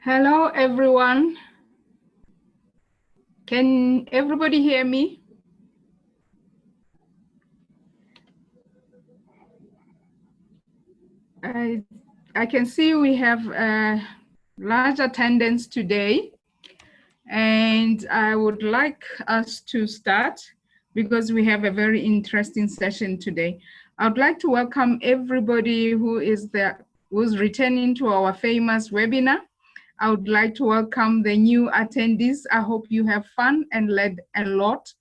Hello, everyone. Can everybody hear me? I can see we have a large attendance today, and I would like us to start because we have a very interesting session today. I would like to welcome everybody who's returning to our famous webinar. I would like to welcome the new attendees. I hope you have fun and learned a lot.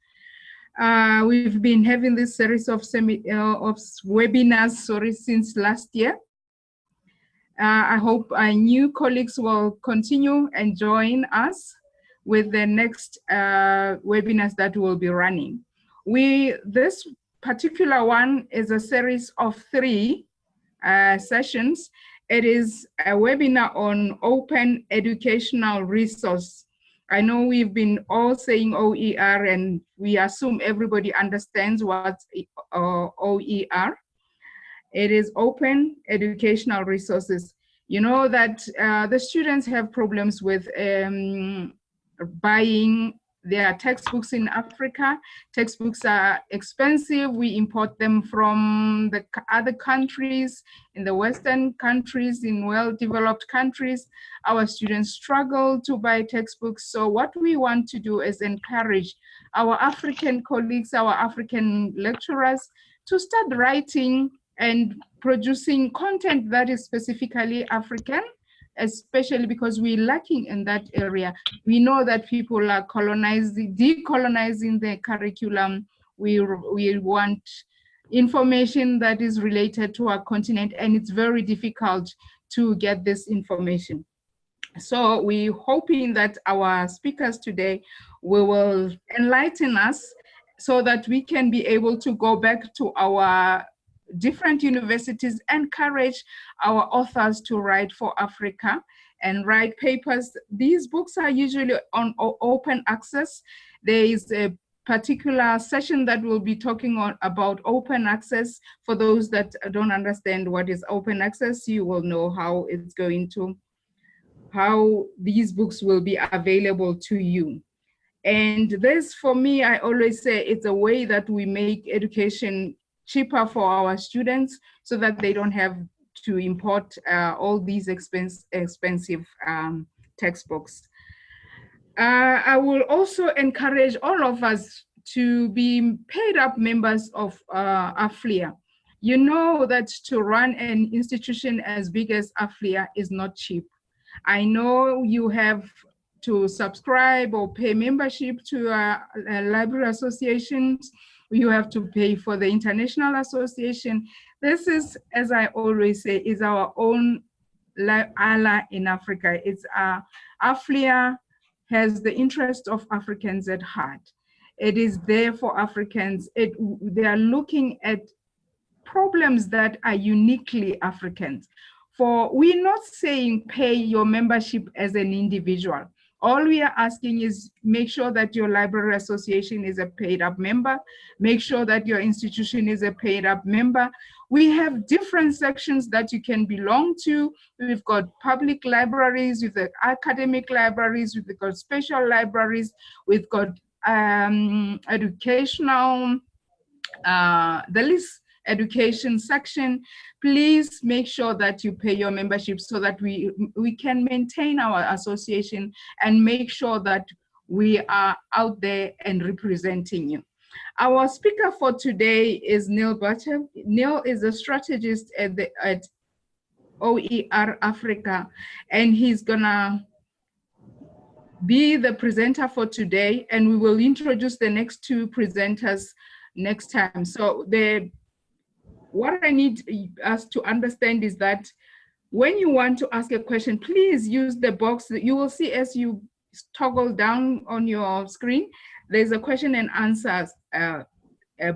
We've been having this series of webinars, since last year. I hope our new colleagues will continue and join us with the next webinars that we'll be running. This particular one is a series of 3 sessions. It is a webinar on open educational resource. I know we've been all saying OER, and we assume everybody understands what OER. It is open educational resources. You know that the students have problems with buying their textbooks in Africa. Textbooks are expensive. We import them from the other countries, in the Western countries, in well-developed countries. Our students struggle to buy textbooks. So what we want to do is encourage our African colleagues, our African lecturers to start writing and producing content that is specifically African, especially because we're lacking in that area. We know that people are decolonizing the curriculum. We want information that is related to our continent, and it's very difficult to get this information. So we're hoping that our speakers today will enlighten us so that we can be able to go back to our different universities, encourage our authors to write for Africa and write papers. These books are usually on open access. There is a particular session that will be talking about open access. For those that don't understand what is open access, you will know how these books will be available to you. And this, for me, I always say it's a way that we make education cheaper for our students so that they don't have to import all these expensive textbooks. I will also encourage all of us to be paid up members of AfLIA. You know that to run an institution as big as AfLIA is not cheap. I know you have to subscribe or pay membership to library associations. You have to pay for the International Association. This is, as I always say, is our own ALA in Africa. It's AfLIA has the interest of Africans at heart. It is there for Africans. They are looking at problems that are uniquely Africans. We're not saying pay your membership as an individual. All we are asking is make sure that your library association is a paid up member. Make sure that your institution is a paid up member. We have different sections that you can belong to. We've got public libraries, we've got academic libraries, we've got special libraries, we've got educational, the list education section. Please make sure that you pay your membership so that we can maintain our association and make sure that we are out there and representing you. Our speaker for today is Neil Butcher. Neil is a strategist at OER Africa, and he's gonna be the presenter for today, and we will introduce the next 2 presenters next time. So what I need us to understand is that when you want to ask a question, please use the box that you will see as you toggle down on your screen. There's a question and answers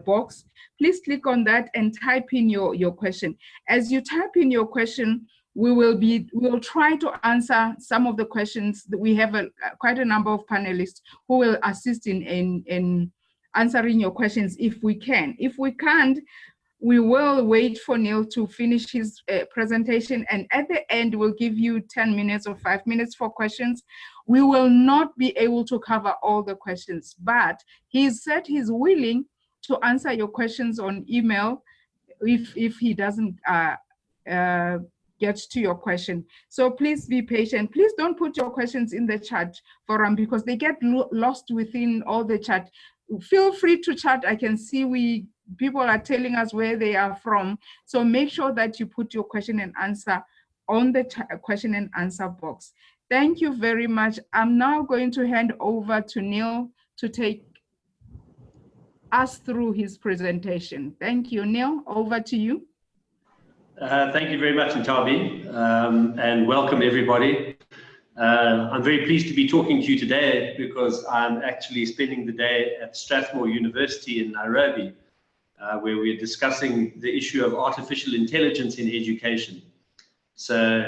box. Please click on that and type in your question. As you type in your question, we'll try to answer some of the questions. That we have quite a number of panelists who will assist in answering your questions if we can. If we can't, we will wait for Neil to finish his presentation, and at the end we'll give you 10 minutes or 5 minutes for questions. We will not be able to cover all the questions, but he said he's willing to answer your questions on email if he doesn't get to your question. So please be patient. Please don't put your questions in the chat forum because they get lost within all the chat. Feel free to chat. I can see people are telling us where they are from. So make sure that you put your question and answer on the question and answer box. Thank you very much. I'm now going to hand over to Neil to take us through his presentation. Thank you, Neil. Over to you. Thank you very much, Ntabi, and welcome everybody. I'm very pleased to be talking to you today because I'm actually spending the day at Strathmore University in Nairobi, where we're discussing the issue of artificial intelligence in education. So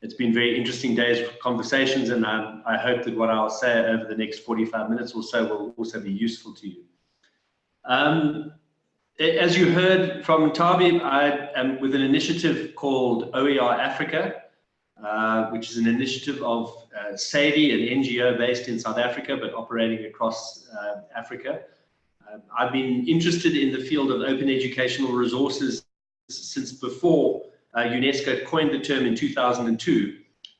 it's been very interesting days of conversations, and I hope that what I'll say over the next 45 minutes or so will also be useful to you. As you heard from Ntabi, I am with an initiative called OER Africa, which is an initiative of SADI, an NGO based in South Africa, but operating across Africa. I've been interested in the field of open educational resources since before UNESCO coined the term in 2002.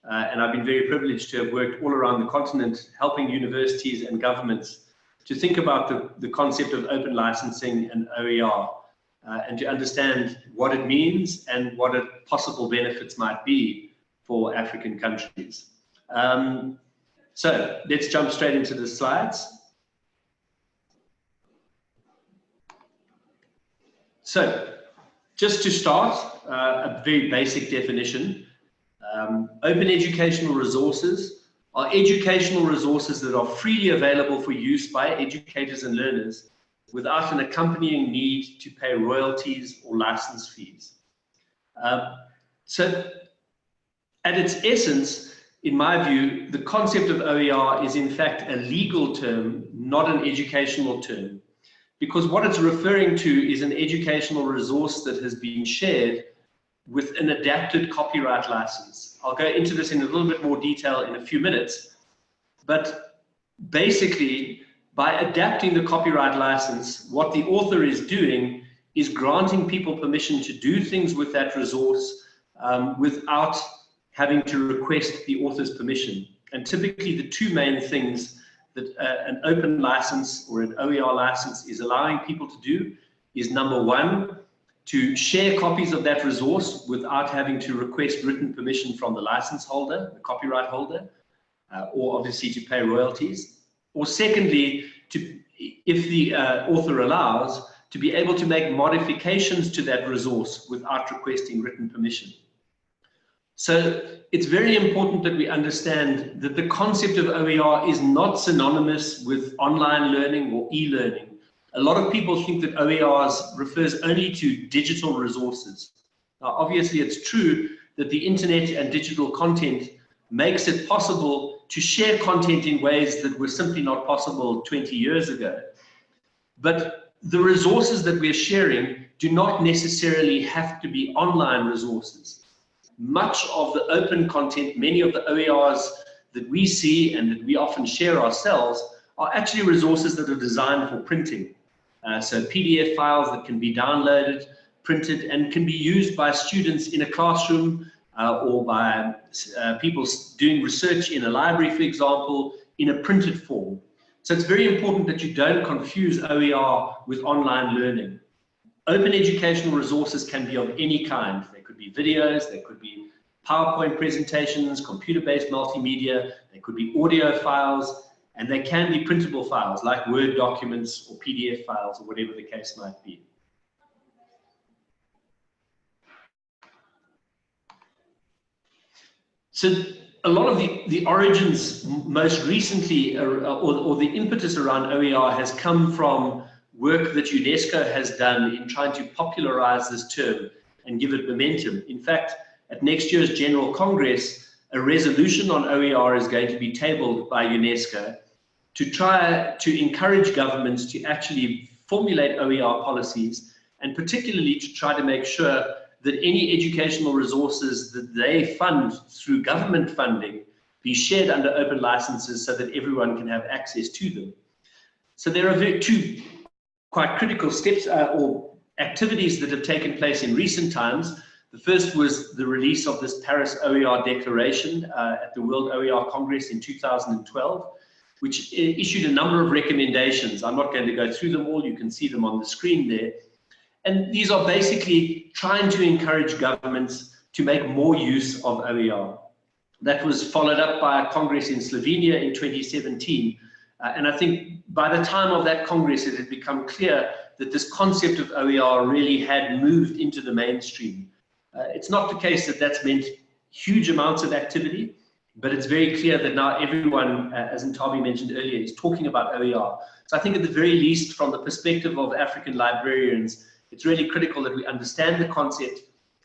And I've been very privileged to have worked all around the continent, helping universities and governments to think about the concept of open licensing and OER, and to understand what it means and what possible benefits might be for African countries. So let's jump straight into the slides. So just to start, a very basic definition. Open educational resources are educational resources that are freely available for use by educators and learners without an accompanying need to pay royalties or license fees. So at its essence, in my view, the concept of OER is in fact a legal term, not an educational term, because what it's referring to is an educational resource that has been shared with an adapted copyright license. I'll go into this in a little bit more detail in a few minutes, but basically by adapting the copyright license, what the author is doing is granting people permission to do things with that resource without having to request the author's permission. And typically the two main things that an open license or an OER license is allowing people to do is, number one, to share copies of that resource without having to request written permission from the license holder, the copyright holder, or obviously to pay royalties. Or secondly, if the author allows, to be able to make modifications to that resource without requesting written permission. So it's very important that we understand that the concept of OER is not synonymous with online learning or e-learning. A lot of people think that OERs refers only to digital resources. Now, obviously, it's true that the internet and digital content makes it possible to share content in ways that were simply not possible 20 years ago. But the resources that we're sharing do not necessarily have to be online resources. Much of the open content, many of the OERs that we see and that we often share ourselves are actually resources that are designed for printing. So PDF files that can be downloaded, printed, and can be used by students in a classroom or by people doing research in a library, for example, in a printed form. So it's very important that you don't confuse OER with online learning. Open educational resources can be of any kind. They could be videos, they could be PowerPoint presentations, computer-based multimedia, they could be audio files, and they can be printable files like Word documents or PDF files or whatever the case might be. So a lot of the origins most recently, or the impetus around OER has come from work that UNESCO has done in trying to popularize this term and give it momentum. In fact, at next year's General Congress, a resolution on OER is going to be tabled by UNESCO to try to encourage governments to actually formulate OER policies, and particularly to try to make sure that any educational resources that they fund through government funding be shared under open licenses so that everyone can have access to them. So there are two quite critical steps or activities that have taken place in recent times. The first was the release of this Paris OER Declaration at the World OER Congress in 2012, which issued a number of recommendations. I'm not going to go through them all, you can see them on the screen there. And these are basically trying to encourage governments to make more use of OER. That was followed up by a Congress in Slovenia in 2017. And I think by the time of that Congress, it had become clear that this concept of OER really had moved into the mainstream. It's not the case that that's meant huge amounts of activity, but it's very clear that now everyone, as Ntabi mentioned earlier, is talking about OER. So I think at the very least, from the perspective of African librarians, it's really critical that we understand the concept,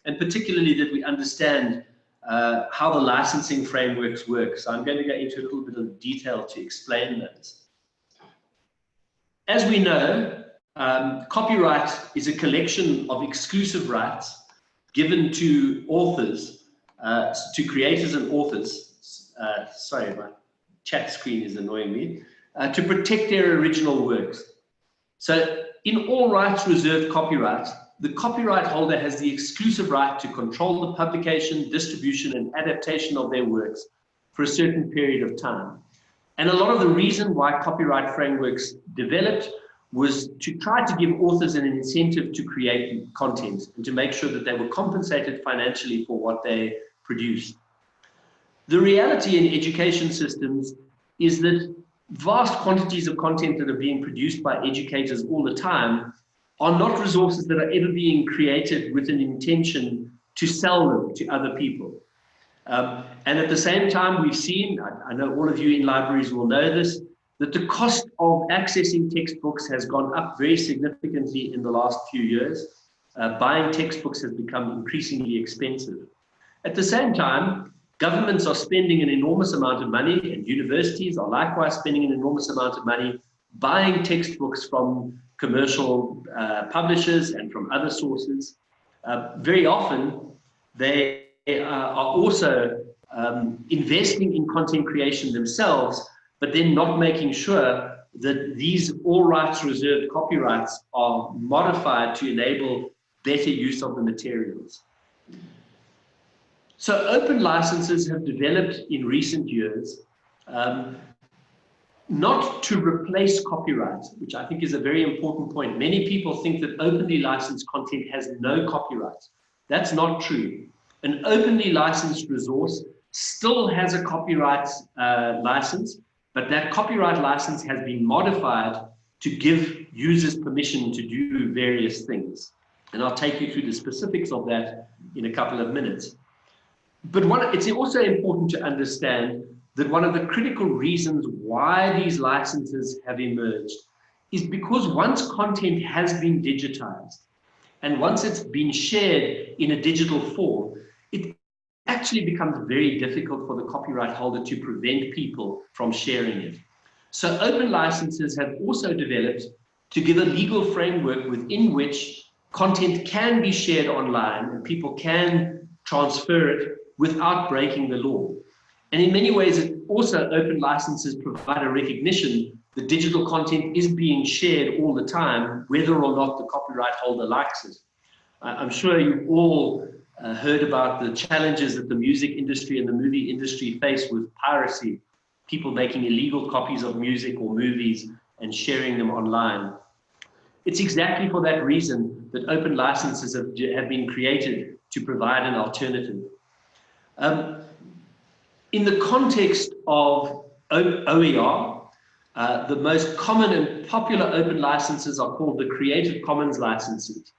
and particularly that we understand how the licensing frameworks work. So I'm going to go into a little bit of detail to explain those. As we know, copyright is a collection of exclusive rights given to authors, to creators and authors. Sorry, my chat screen is annoying me. To protect their original works. So in all rights reserved copyright, the copyright holder has the exclusive right to control the publication, distribution, and adaptation of their works for a certain period of time. And a lot of the reason why copyright frameworks developed was to try to give authors an incentive to create content and to make sure that they were compensated financially for what they produced. The reality in education systems is that vast quantities of content that are being produced by educators all the time are not resources that are ever being created with an intention to sell them to other people. And at the same time, we've seen, I know all of you in libraries will know this, that the cost of accessing textbooks has gone up very significantly in the last few years. Buying textbooks has become increasingly expensive. At the same time, governments are spending an enormous amount of money, and universities are likewise spending an enormous amount of money buying textbooks from commercial publishers and from other sources. Very often, they are also investing in content creation themselves, but then not making sure that these all rights reserved copyrights are modified to enable better use of the materials. So open licenses have developed in recent years, not to replace copyright, which I think is a very important point. Many people think that openly licensed content has no copyright. That's not true. An openly licensed resource still has a copyright license, but that copyright license has been modified to give users permission to do various things. And I'll take you through the specifics of that in a couple of minutes. But it's also important to understand that one of the critical reasons why these licenses have emerged is because once content has been digitized and once it's been shared in a digital form, it actually becomes very difficult for the copyright holder to prevent people from sharing it. So open licenses have also developed to give a legal framework within which content can be shared online and people can transfer it without breaking the law. And in many ways, it also open licenses provide a recognition that digital content is being shared all the time, whether or not the copyright holder likes it. I'm sure you've all heard about the challenges that the music industry and the movie industry face with piracy, people making illegal copies of music or movies and sharing them online. It's exactly for that reason that open licenses have been created to provide an alternative. In the context of OER, the most common and popular open licenses are called the Creative Commons licenses.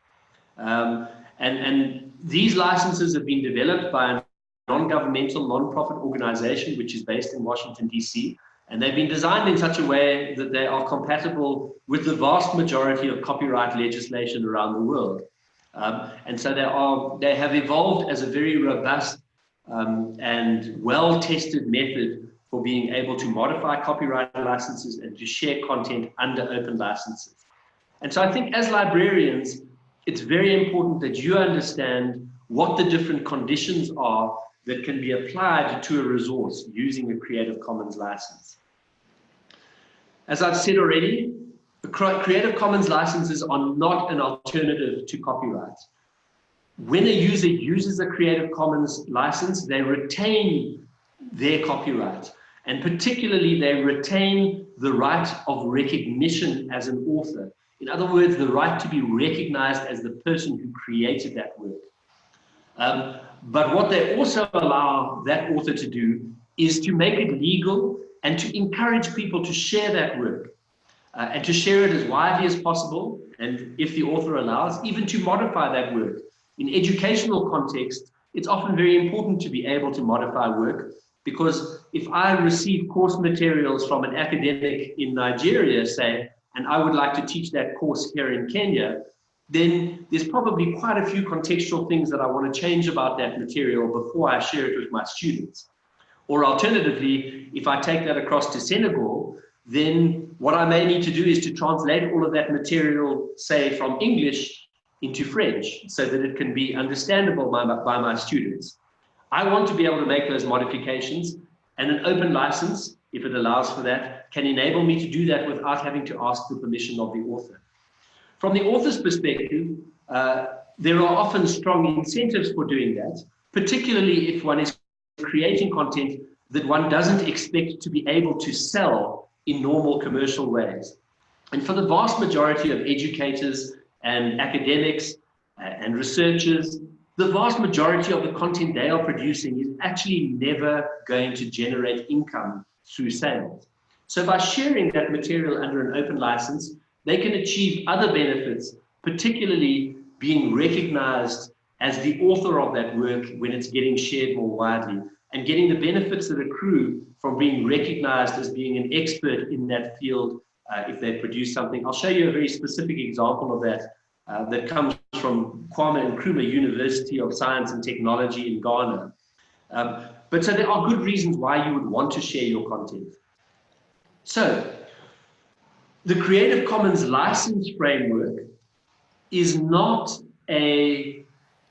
And these licenses have been developed by a non-governmental, non-profit organization, which is based in Washington, DC. And they've been designed in such a way that they are compatible with the vast majority of copyright legislation around the world. And so they have evolved as a very robust and well-tested method for being able to modify copyright licenses and to share content under open licenses. And so I think as librarians, it's very important that you understand what the different conditions are that can be applied to a resource using a Creative Commons license. As I've said already, the Creative Commons licenses are not an alternative to copyright. When a user uses a Creative Commons license, they retain their copyright, and particularly they retain the right of recognition as an author. In other words, the right to be recognized as the person who created that work. But what they also allow that author to do is to make it legal and to encourage people to share that work and to share it as widely as possible, and if the author allows, even to modify that work. In educational context, it's often very important to be able to modify work, because if I receive course materials from an academic in Nigeria, say, and I would like to teach that course here in Kenya, then there's probably quite a few contextual things that I want to change about that material before I share it with my students. Or alternatively, if I take that across to Senegal, then what I may need to do is to translate all of that material, say, from English into French, so that it can be understandable by my students. I want to be able to make those modifications, and an open license, if it allows for that, can enable me to do that without having to ask the permission of the author. From the author's perspective, there are often strong incentives for doing that, particularly if one is creating content that one doesn't expect to be able to sell in normal commercial ways. And for the vast majority of educators and academics and researchers, the vast majority of the content they are producing is actually never going to generate income through sales. So by sharing that material under an open license, they can achieve other benefits, particularly being recognized as the author of that work when it's getting shared more widely, and getting the benefits that accrue from being recognized as being an expert in that field if they produce something. I'll show you a very specific example of that that comes from Kwame Nkrumah University of Science and Technology in Ghana. But so there are good reasons why you would want to share your content. So the Creative Commons license framework is not a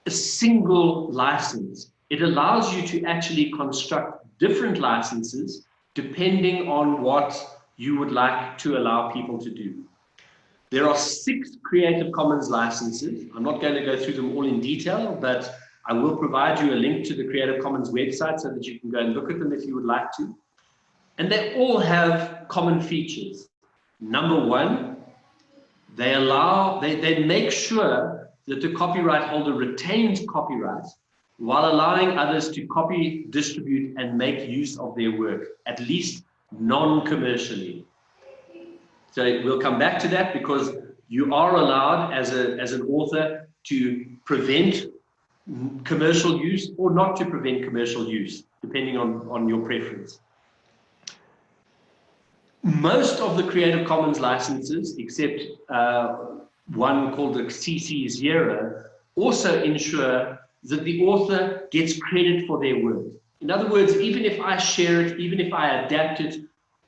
single license. It allows you to actually construct different licenses depending on what you would like to allow people to do. There are 6 Creative Commons licenses. I'm not going to go through them all in detail, but I will provide you a link to the Creative Commons website so that you can go and look at them if you would like to. And they all have common features. Number one, they make sure that the copyright holder retains copyright while allowing others to copy, distribute, and make use of their work, at least non-commercially. So we'll come back to that, because you are allowed as an author to prevent commercial use or not to prevent commercial use, depending on your preference. Most of the Creative Commons licenses, except one called the CC0, also ensure that the author gets credit for their work. In other words, even if I share it, even if I adapt it,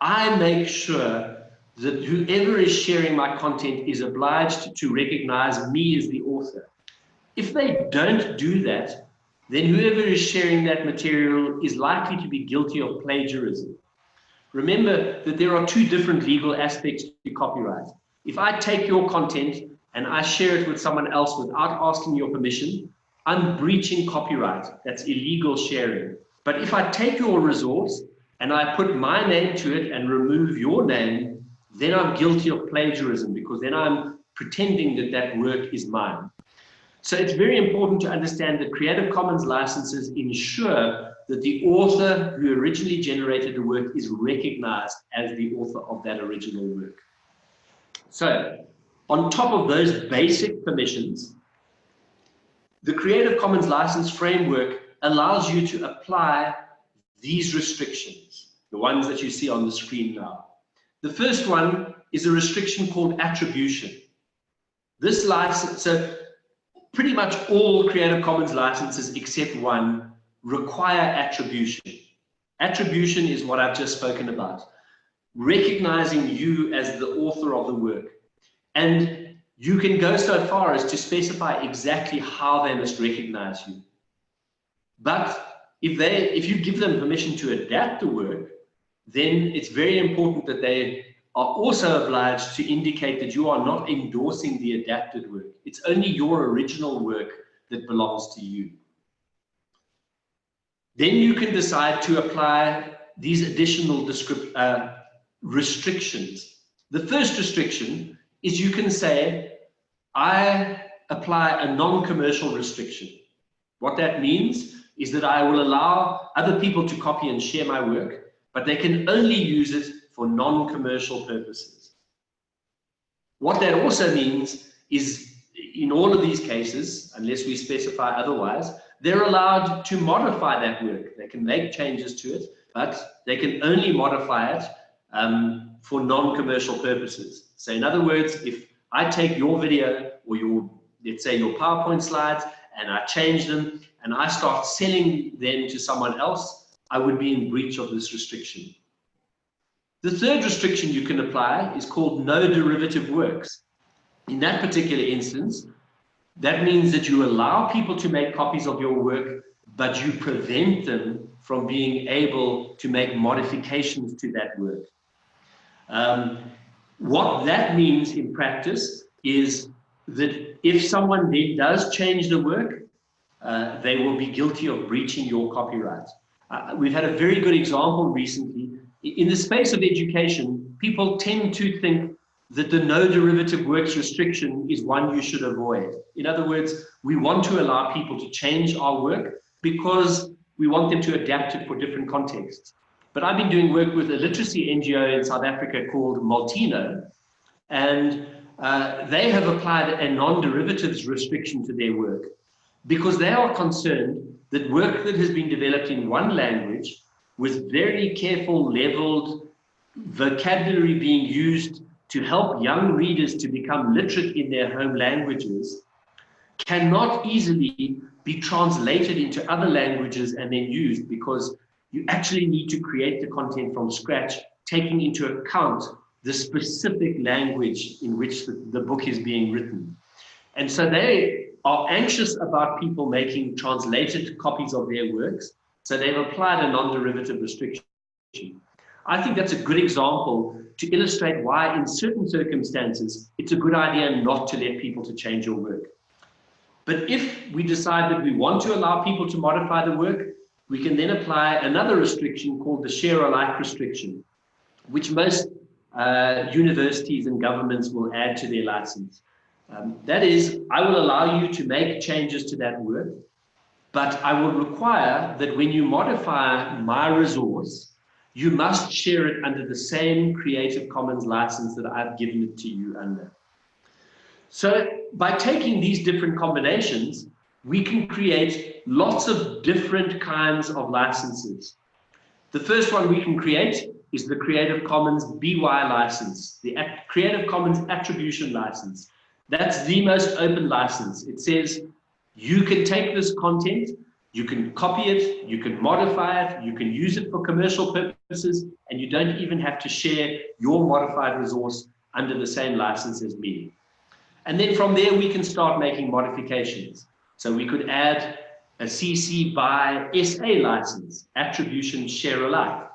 I make sure that whoever is sharing my content is obliged to recognize me as the author. If they don't do that, then whoever is sharing that material is likely to be guilty of plagiarism. Remember that there are 2 different legal aspects to copyright. If I take your content and I share it with someone else without asking your permission, I'm breaching copyright. That's illegal sharing. But if I take your resource and I put my name to it and remove your name, then I'm guilty of plagiarism, because then I'm pretending that that work is mine. So it's very important to understand that Creative Commons licenses ensure that the author who originally generated the work is recognized as the author of that original work. So on top of those basic permissions, the Creative Commons license framework allows you to apply these restrictions, the ones that you see on the screen now. The first one is a restriction called attribution. This license, so pretty much all Creative Commons licenses except one require attribution. Attribution is what I've just spoken about, recognizing you as the author of the work. And you can go so far as to specify exactly how they must recognize you. But if you give them permission to adapt the work, then it's very important that they are also obliged to indicate that you are not endorsing the adapted work. It's only your original work that belongs to you. Then you can decide to apply these additional restrictions. The first restriction is you can say, I apply a non-commercial restriction. What that means is that I will allow other people to copy and share my work, but they can only use it for non-commercial purposes. What that also means is, in all of these cases, unless we specify otherwise, they're allowed to modify that work. They can make changes to it, but they can only modify it for non-commercial purposes. So in other words, if I take your video or your, let's say, your PowerPoint slides, and I change them, and I start selling them to someone else, I would be in breach of this restriction. The third restriction you can apply is called no derivative works. In that particular instance, that means that you allow people to make copies of your work, but you prevent them from being able to make modifications to that work. What that means in practice is that if someone then does change the work, they will be guilty of breaching your copyright. We've had a very good example recently. In the space of education, people tend to think that the no derivative works restriction is one you should avoid. In other words, we want to allow people to change our work because we want them to adapt it for different contexts. But I've been doing work with a literacy NGO in South Africa called Multino, and they have applied a non-derivatives restriction to their work because they are concerned that work that has been developed in one language with very careful leveled vocabulary being used to help young readers to become literate in their home languages cannot easily be translated into other languages and then used, because you actually need to create the content from scratch, taking into account the specific language in which the book is being written. And so they are anxious about people making translated copies of their works, so they've applied a non-derivative restriction. I think that's a good example to illustrate why in certain circumstances it's a good idea not to let people to change your work. But if we decide that we want to allow people to modify the work, we can then apply another restriction called the share alike restriction, which most universities and governments will add to their license. That is, I will allow you to make changes to that work, but I will require that when you modify my resource, you must share it under the same Creative Commons license that I've given it to you under. So by taking these different combinations, we can create lots of different kinds of licenses. The first one we can create is the Creative Commons BY license, the Creative Commons Attribution license. That's the most open license. It says you can take this content, you can copy it, you can modify it, you can use it for commercial purposes, and you don't even have to share your modified resource under the same license as me. And then from there, we can start making modifications. So we could add a CC by SA license, attribution share alike.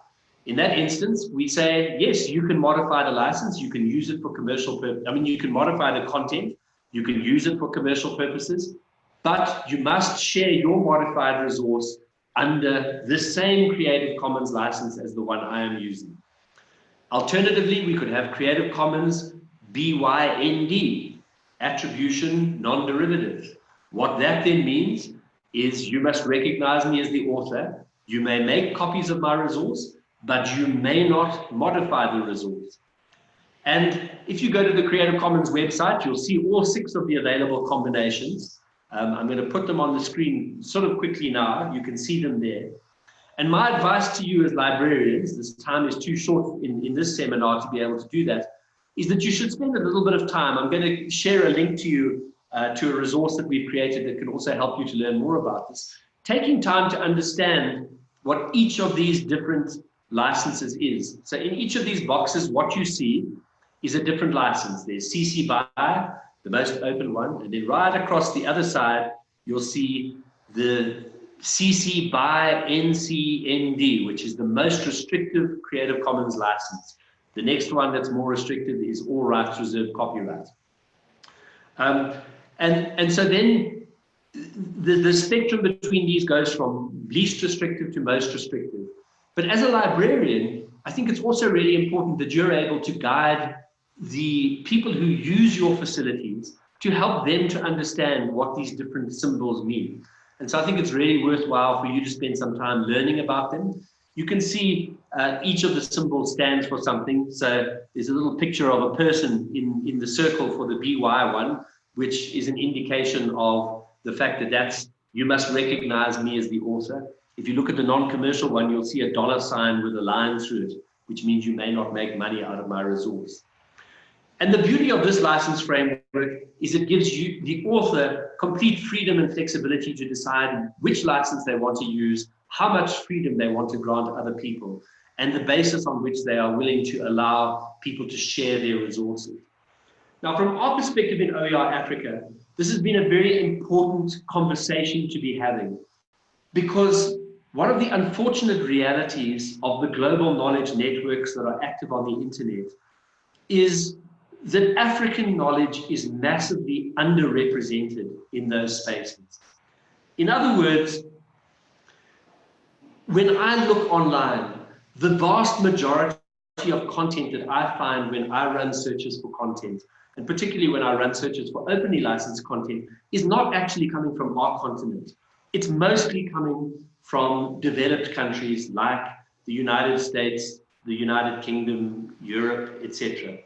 In that instance, we say, yes, you can modify the license, you can use it for commercial purposes. I mean, you can modify the content, you can use it for commercial purposes, but you must share your modified resource under the same Creative Commons license as the one I am using. Alternatively, we could have Creative Commons BYND, attribution non-derivative. What that then means is you must recognize me as the author. You may make copies of my resource, but you may not modify the resource. And if you go to the Creative Commons website, you'll see all 6 of the available combinations. I'm going to put them on the screen sort of quickly now. You can see them there. And my advice to you as librarians, this time is too short in this seminar to be able to do that, is that you should spend a little bit of time. I'm going to share a link to you to a resource that we've created that can also help you to learn more about this. Taking time to understand what each of these different licenses is. So in each of these boxes, what you see is a different license. There's CC BY, the most open one, and then right across the other side, you'll see the CC BY NC/ND, which is the most restrictive Creative Commons license. The next one that's more restrictive is all rights reserved copyright. And so then the spectrum between these goes from least restrictive to most restrictive. But as a librarian, I think it's also really important that you're able to guide the people who use your facilities to help them to understand what these different symbols mean. And so I think it's really worthwhile for you to spend some time learning about them. You can see each of the symbols stands for something. So there's a little picture of a person in the circle for the BY one, which is an indication of the fact that you must recognize me as the author. If you look at the non-commercial one, you'll see a $ with a line through it, which means you may not make money out of my resource. And the beauty of this license framework is it gives you, the author, complete freedom and flexibility to decide which license they want to use, how much freedom they want to grant other people, and the basis on which they are willing to allow people to share their resources. Now, from our perspective in OER Africa, this has been a very important conversation to be having, because one of the unfortunate realities of the global knowledge networks that are active on the internet is that African knowledge is massively underrepresented in those spaces. In other words, when I look online, the vast majority of content that I find when I run searches for content, and particularly when I run searches for openly licensed content, is not actually coming from our continent. It's mostly coming from developed countries like the United States, the United Kingdom, Europe, etc.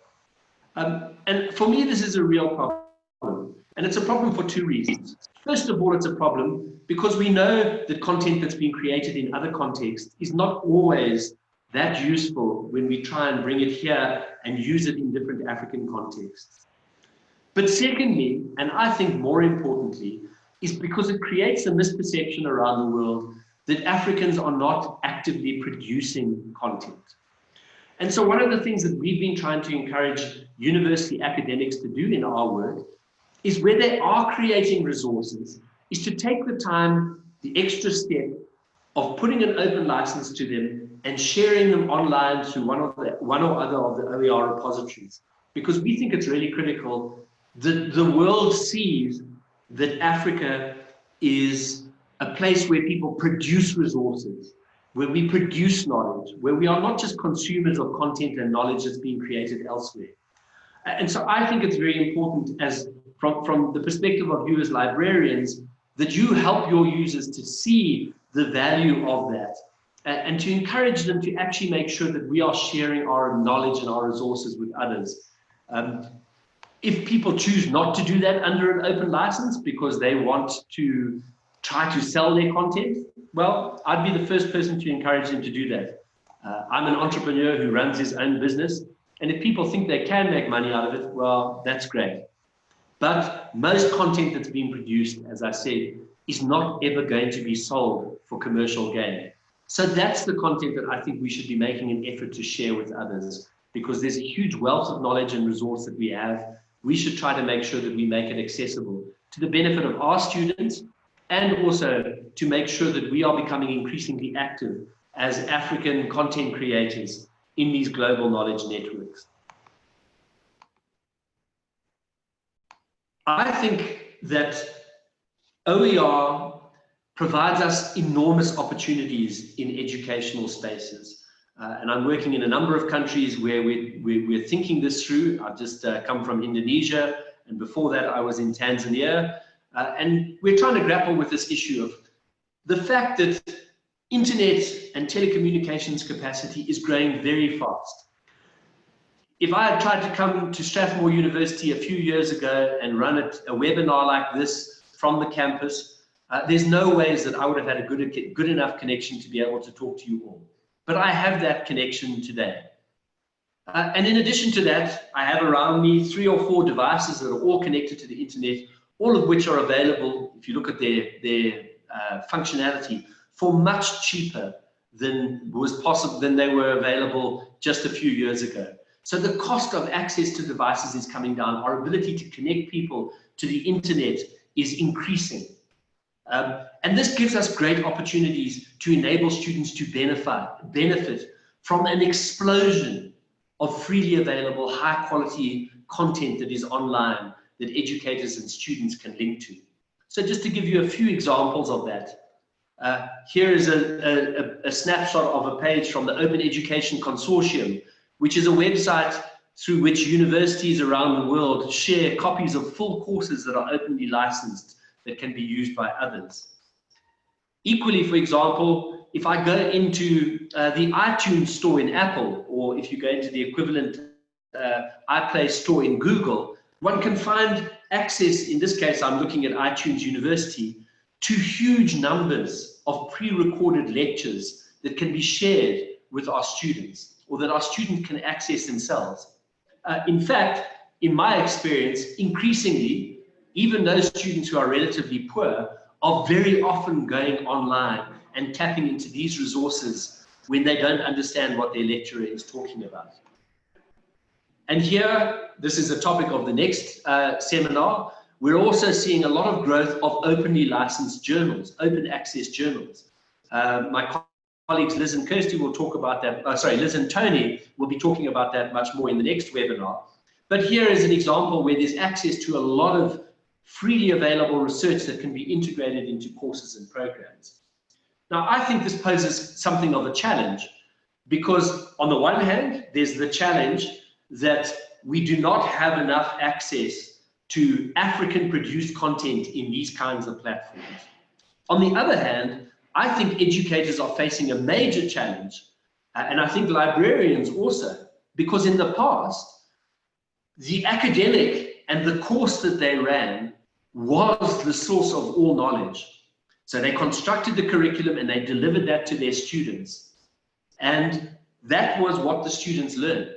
And for me, this is a real problem. And it's a problem for two reasons. First of all, it's a problem because we know that content that's been created in other contexts is not always that useful when we try and bring it here and use it in different African contexts. But secondly, and I think more importantly, is because it creates a misperception around the world that Africans are not actively producing content. And so one of the things that we've been trying to encourage university academics to do in our work is where they are creating resources, is to take the time, the extra step of putting an open license to them and sharing them online through one or other of the OER repositories. Because we think it's really critical that the world sees that Africa is a place where people produce resources, where we produce knowledge, where we are not just consumers of content and knowledge that's being created elsewhere. And so I think it's very important, as from the perspective of you as librarians, that you help your users to see the value of that and to encourage them to actually make sure that we are sharing our knowledge and our resources with others. If people choose not to do that under an open license because they want to try to sell their content, well, I'd be the first person to encourage them to do that. I'm an entrepreneur who runs his own business, and if people think they can make money out of it, well, that's great. But most content that's being produced, as I said, is not ever going to be sold for commercial gain. So that's the content that I think we should be making an effort to share with others, because there's a huge wealth of knowledge and resource that we have. We should try to make sure that we make it accessible to the benefit of our students, and also to make sure that we are becoming increasingly active as African content creators in these global knowledge networks. I think that OER provides us enormous opportunities in educational spaces. And I'm working in a number of countries where we're thinking this through. I've just come from Indonesia, and before that I was in Tanzania. And we're trying to grapple with this issue of the fact that internet and telecommunications capacity is growing very fast. If I had tried to come to Strathmore University a few years ago and run a webinar like this from the campus, there's no ways that I would have had a good enough connection to be able to talk to you all. But I have that connection today. And in addition to that, I have around me 3 or 4 devices that are all connected to the internet, all of which are available, if you look at their functionality, for much cheaper than was possible, than they were available just a few years ago. So the cost of access to devices is coming down. Our ability to connect people to the internet is increasing. And this gives us great opportunities to enable students to benefit from an explosion of freely available, high quality content that is online that educators and students can link to. So just to give you a few examples of that, here is a snapshot of a page from the Open Education Consortium, which is a website through which universities around the world share copies of full courses that are openly licensed that can be used by others. Equally, for example, if I go into the iTunes store in Apple, or if you go into the equivalent iPlay store in Google, one can find access, in this case I'm looking at iTunes University, to huge numbers of pre-recorded lectures that can be shared with our students, or that our students can access themselves. In fact, in my experience, increasingly, even those students who are relatively poor are very often going online and tapping into these resources when they don't understand what their lecturer is talking about. And here, this is a topic of the next seminar. We're also seeing a lot of growth of openly licensed journals, open access journals. My colleagues Liz and Kirsty will talk about that, Liz and Tony will be talking about that much more in the next webinar. But here is an example where there's access to a lot of freely available research that can be integrated into courses and programs. Now, I think this poses something of a challenge, because on the one hand, there's the challenge that we do not have enough access to African-produced content in these kinds of platforms. On the other hand, I think educators are facing a major challenge, and I think librarians also, because in the past, the academic and the course that they ran was the source of all knowledge. So they constructed the curriculum and they delivered that to their students. And that was what the students learned.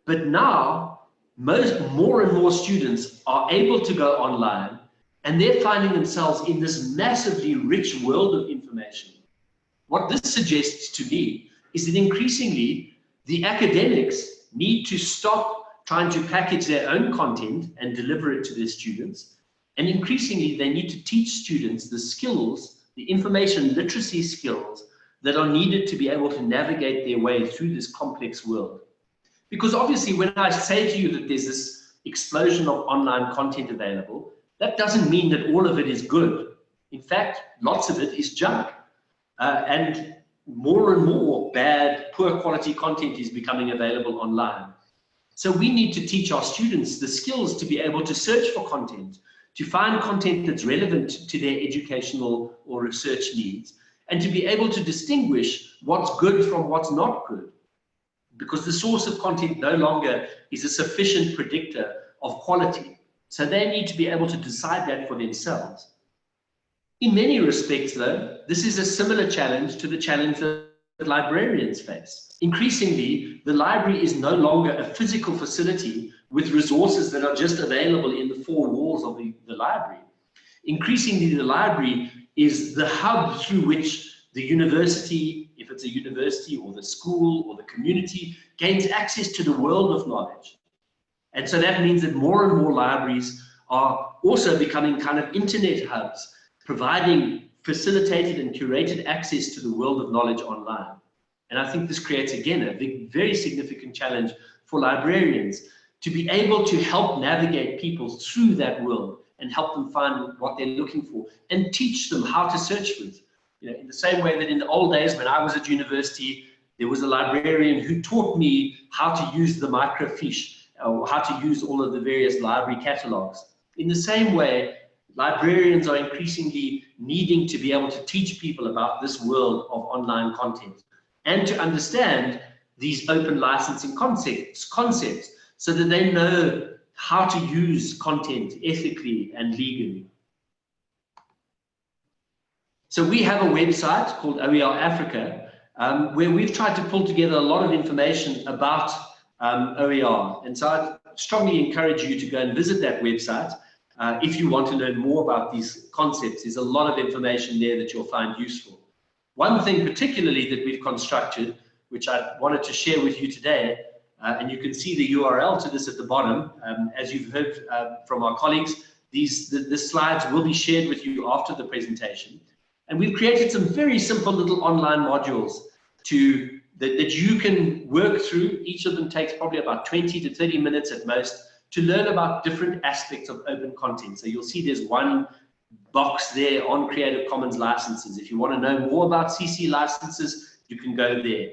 But now, more and more students are able to go online, and they're finding themselves in this massively rich world of information. What this suggests to me is that increasingly the academics need to stop trying to package their own content and deliver it to their students. And increasingly they need to teach students the skills, the information literacy skills that are needed to be able to navigate their way through this complex world. Because obviously when I say to you that there's this explosion of online content available, that doesn't mean that all of it is good. In fact, lots of it is junk. And more bad, poor quality content is becoming available online. So we need to teach our students the skills to be able to search for content, to find content that's relevant to their educational or research needs, and to be able to distinguish what's good from what's not good. Because the source of content no longer is a sufficient predictor of quality. So they need to be able to decide that for themselves. In many respects, though, this is a similar challenge to the challenge that librarians face. Increasingly, the library is no longer a physical facility with resources that are just available in the four walls of the library. Increasingly, the library is the hub through which the university, if it's a university, or the school or the community, gains access to the world of knowledge. And so that means that more and more libraries are also becoming kind of internet hubs, providing facilitated and curated access to the world of knowledge online. And I think this creates, again, a very significant challenge for librarians to be able to help navigate people through that world and help them find what they're looking for and teach them how to search for it. You know, in the same way that in the old days when I was at university, there was a librarian who taught me how to use the microfiche or how to use all of the various library catalogs. In the same way, librarians are increasingly needing to be able to teach people about this world of online content and to understand these open licensing concepts so that they know how to use content ethically and legally. So we have a website called OER Africa, where we've tried to pull together a lot of information about OER. And so I strongly encourage you to go and visit that website. if you want to learn more about these concepts. There's a lot of information there that you'll find useful. One thing particularly that we've constructed, which I wanted to share with you today, and you can see the URL to this at the bottom. As you've heard from our colleagues, the slides will be shared with you after the presentation. And we've created some very simple little online modules that you can work through. Each of them takes probably about 20 to 30 minutes at most to learn about different aspects of open content. So you'll see there's one box there on Creative Commons licenses. If you want to know more about CC licenses, you can go there.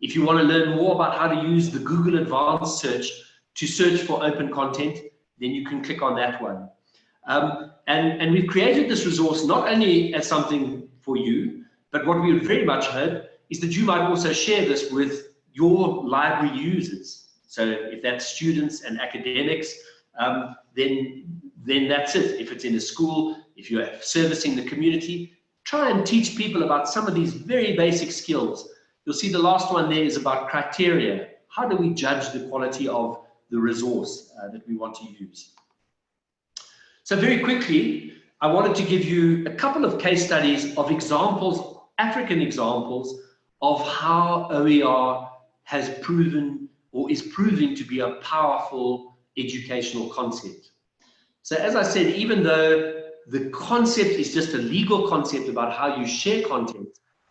If you want to learn more about how to use the Google Advanced Search to search for open content, then you can click on that one. And we've created this resource not only as something for you, but what we would very much hope is that you might also share this with your library users. So if that's students and academics, then that's it. If it's in a school, if you're servicing the community, try and teach people about some of these very basic skills. You'll see the last one there is about criteria. How do we judge the quality of the resource that we want to use? So very quickly, I wanted to give you a couple of case studies of examples, African examples, of how OER has proven or is proving to be a powerful educational concept. So as I said, even though the concept is just a legal concept about how you share content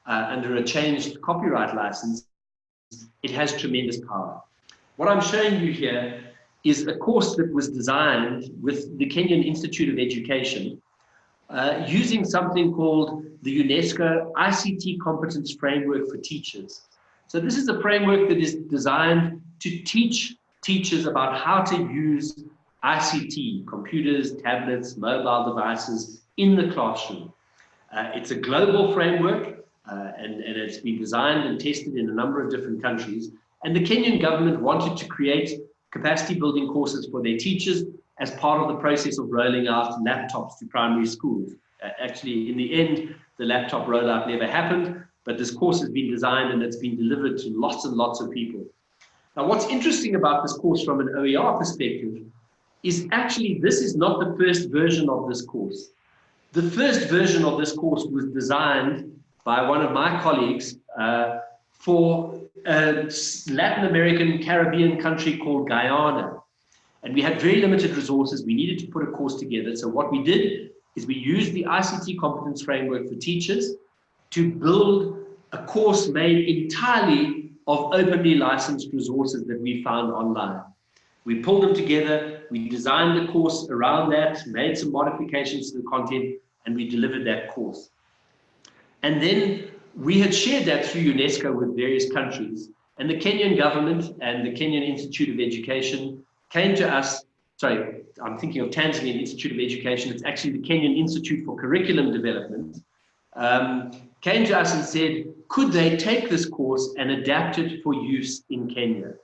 under a changed copyright license, it has tremendous power. What I'm showing you here is a course that was designed with the Kenyan Institute of Education using something called the UNESCO ICT Competence Framework for Teachers. So this is a framework that is designed to teach teachers about how to use ICT, computers, tablets, mobile devices in the classroom. It's a global framework and it's been designed and tested in a number of different countries. And the Kenyan government wanted to create capacity building courses for their teachers as part of the process of rolling out laptops to primary schools. Actually, in the end, the laptop rollout never happened, but this course has been designed and it's been delivered to lots and lots of people. Now, what's interesting about this course from an OER perspective is actually this is not the first version of this course. The first version of this course was designed by one of my colleagues for a Latin American Caribbean country called Guyana. And we had very limited resources. We needed to put a course together. So what we did is we used the ICT Competence Framework for Teachers to build a course made entirely of openly licensed resources that we found online. We pulled them together, we designed the course around that, made some modifications to the content, and we delivered that course. And then we had shared that through UNESCO with various countries, and the Kenyan government and the Kenyan Institute of Education came to us, sorry, I'm thinking of Tanzanian Institute of Education, it's actually the Kenyan Institute for Curriculum Development, came to us and said, could they take this course and adapt it for use in Kenya,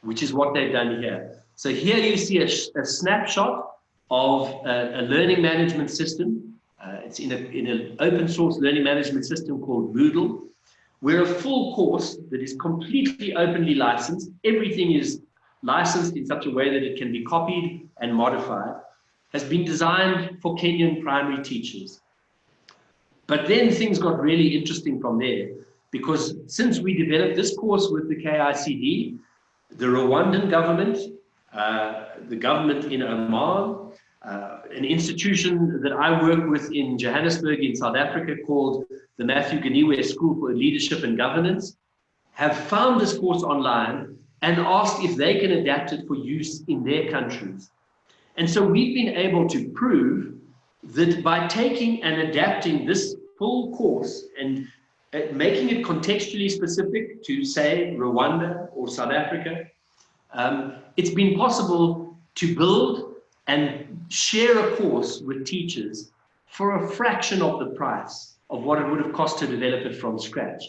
which is what they've done here. So here you see a snapshot of a learning management system. It's in an open source learning management system called Moodle, where a full course that is completely openly licensed, everything is licensed in such a way that it can be copied and modified, has been designed for Kenyan primary teachers. But then things got really interesting from there, because since we developed this course with the KICD, the Rwandan government, the government in Oman, an institution that I work with in Johannesburg in South Africa called the Matthew Ganiwe School for Leadership and Governance, have found this course online and asked if they can adapt it for use in their countries. And so we've been able to prove that by taking and adapting this full course and making it contextually specific to, say, Rwanda or South Africa, it's been possible to build and share a course with teachers for a fraction of the price of what it would have cost to develop it from scratch,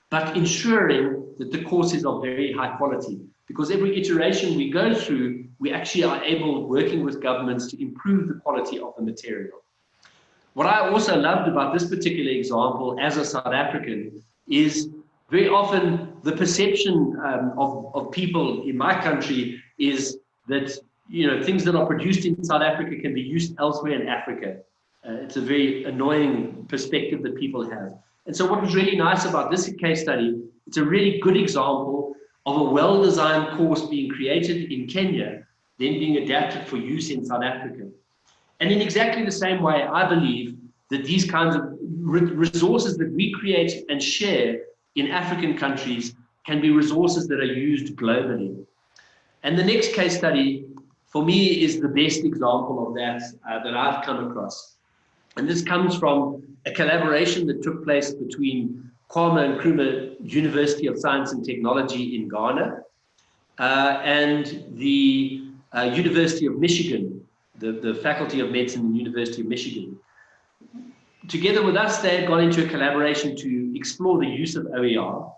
but ensuring that the course is of very high quality. Because every iteration we go through, we actually are able, working with governments, to improve the quality of the material. What I also loved about this particular example as a South African is very often the perception of people in my country is that things that are produced in South Africa can be used elsewhere in Africa. It's a very annoying perspective that people have. And so what was really nice about this case study, it's a really good example of a well-designed course being created in Kenya, then being adapted for use in South Africa. And in exactly the same way, I believe that these kinds of resources that we create and share in African countries can be resources that are used globally. And the next case study, for me, is the best example of that that I've come across. And this comes from a collaboration that took place between Kwame Nkrumah University of Science and Technology in Ghana and the University of Michigan, the Faculty of Medicine in the University of Michigan. Together with us, they had gone into a collaboration to explore the use of OER,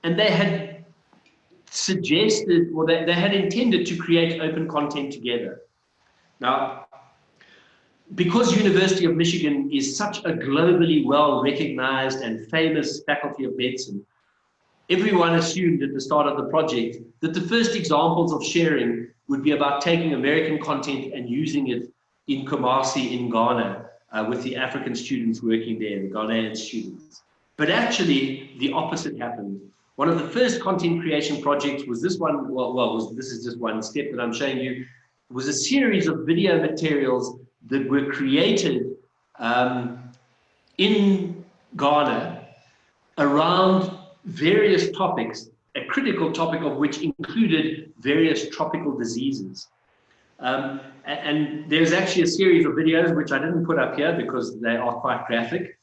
and they had suggested, or they had intended to create open content together. Now, because University of Michigan is such a globally well-recognized and famous Faculty of Medicine, everyone assumed at the start of the project that the first examples of sharing would be about taking American content and using it in Kumasi in Ghana with the African students working there, the Ghanaian students. But actually, the opposite happened. One of the first content creation projects was this one, this is just one step that I'm showing you. It was a series of video materials that were created in Ghana around various topics, a critical topic of which included various tropical diseases. And there's actually a series of videos which I didn't put up here because they are quite graphic.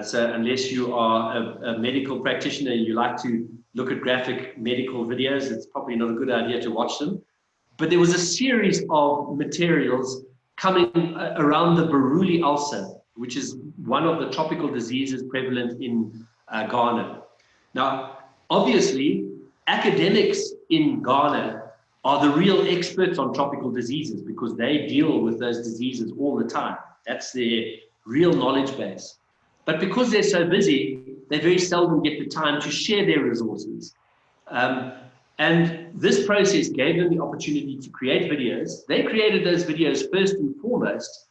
So unless you are a medical practitioner and you like to look at graphic medical videos, it's probably not a good idea to watch them. But there was a series of materials coming around the Buruli ulcer, which is one of the tropical diseases prevalent in Ghana. Now, obviously, academics in Ghana are the real experts on tropical diseases because they deal with those diseases all the time. That's their real knowledge base. But because they're so busy, they very seldom get the time to share their resources. And this process gave them the opportunity to create videos. They created those videos first and foremost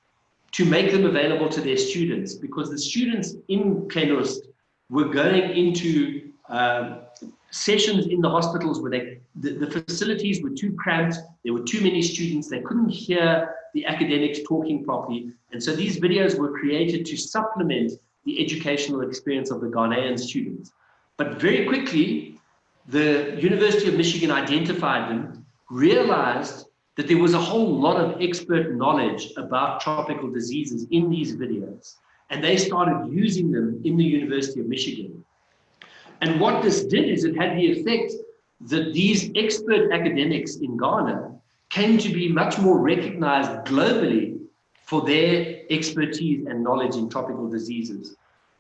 to make them available to their students, because the students in Kenust were going into sessions in the hospitals where the facilities were too cramped, there were too many students, they couldn't hear the academics talking properly. And so these videos were created to supplement the educational experience of the Ghanaian students. But very quickly, the University of Michigan identified them, realized that there was a whole lot of expert knowledge about tropical diseases in these videos, and they started using them in the University of Michigan. And what this did is it had the effect that these expert academics in Ghana came to be much more recognized globally for their expertise and knowledge in tropical diseases.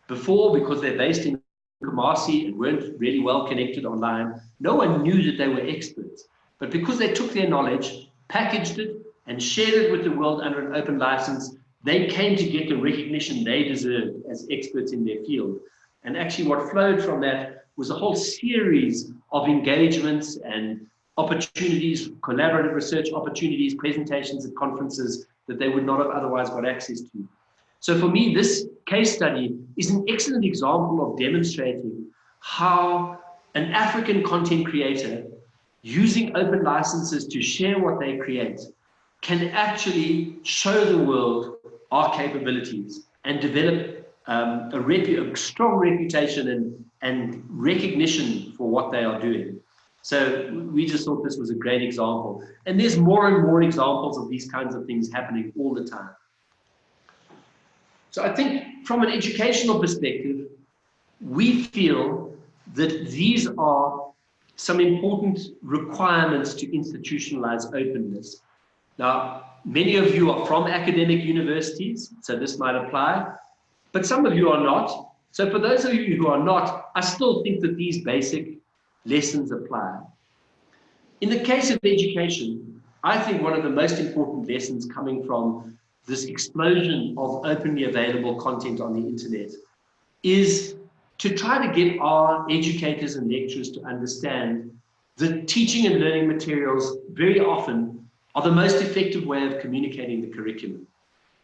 Before, because they're based in Kumasi and weren't really well connected online, no one knew that they were experts. But because they took their knowledge, packaged it, and shared it with the world under an open license, they came to get the recognition they deserved as experts in their field. And actually what flowed from that was a whole series of engagements and opportunities, collaborative research opportunities, presentations at conferences that they would not have otherwise got access to. So for me, this case study is an excellent example of demonstrating how an African content creator using open licenses to share what they create can actually show the world our capabilities and develop a strong reputation and recognition for what they are doing. So we just thought this was a great example. And there's more and more examples of these kinds of things happening all the time. So I think from an educational perspective, we feel that these are some important requirements to institutionalize openness. Now, many of you are from academic universities, so this might apply, but some of you are not. So for those of you who are not, I still think that these basic lessons apply. In the case of education, I think one of the most important lessons coming from this explosion of openly available content on the internet is to try to get our educators and lecturers to understand that teaching and learning materials very often are the most effective way of communicating the curriculum,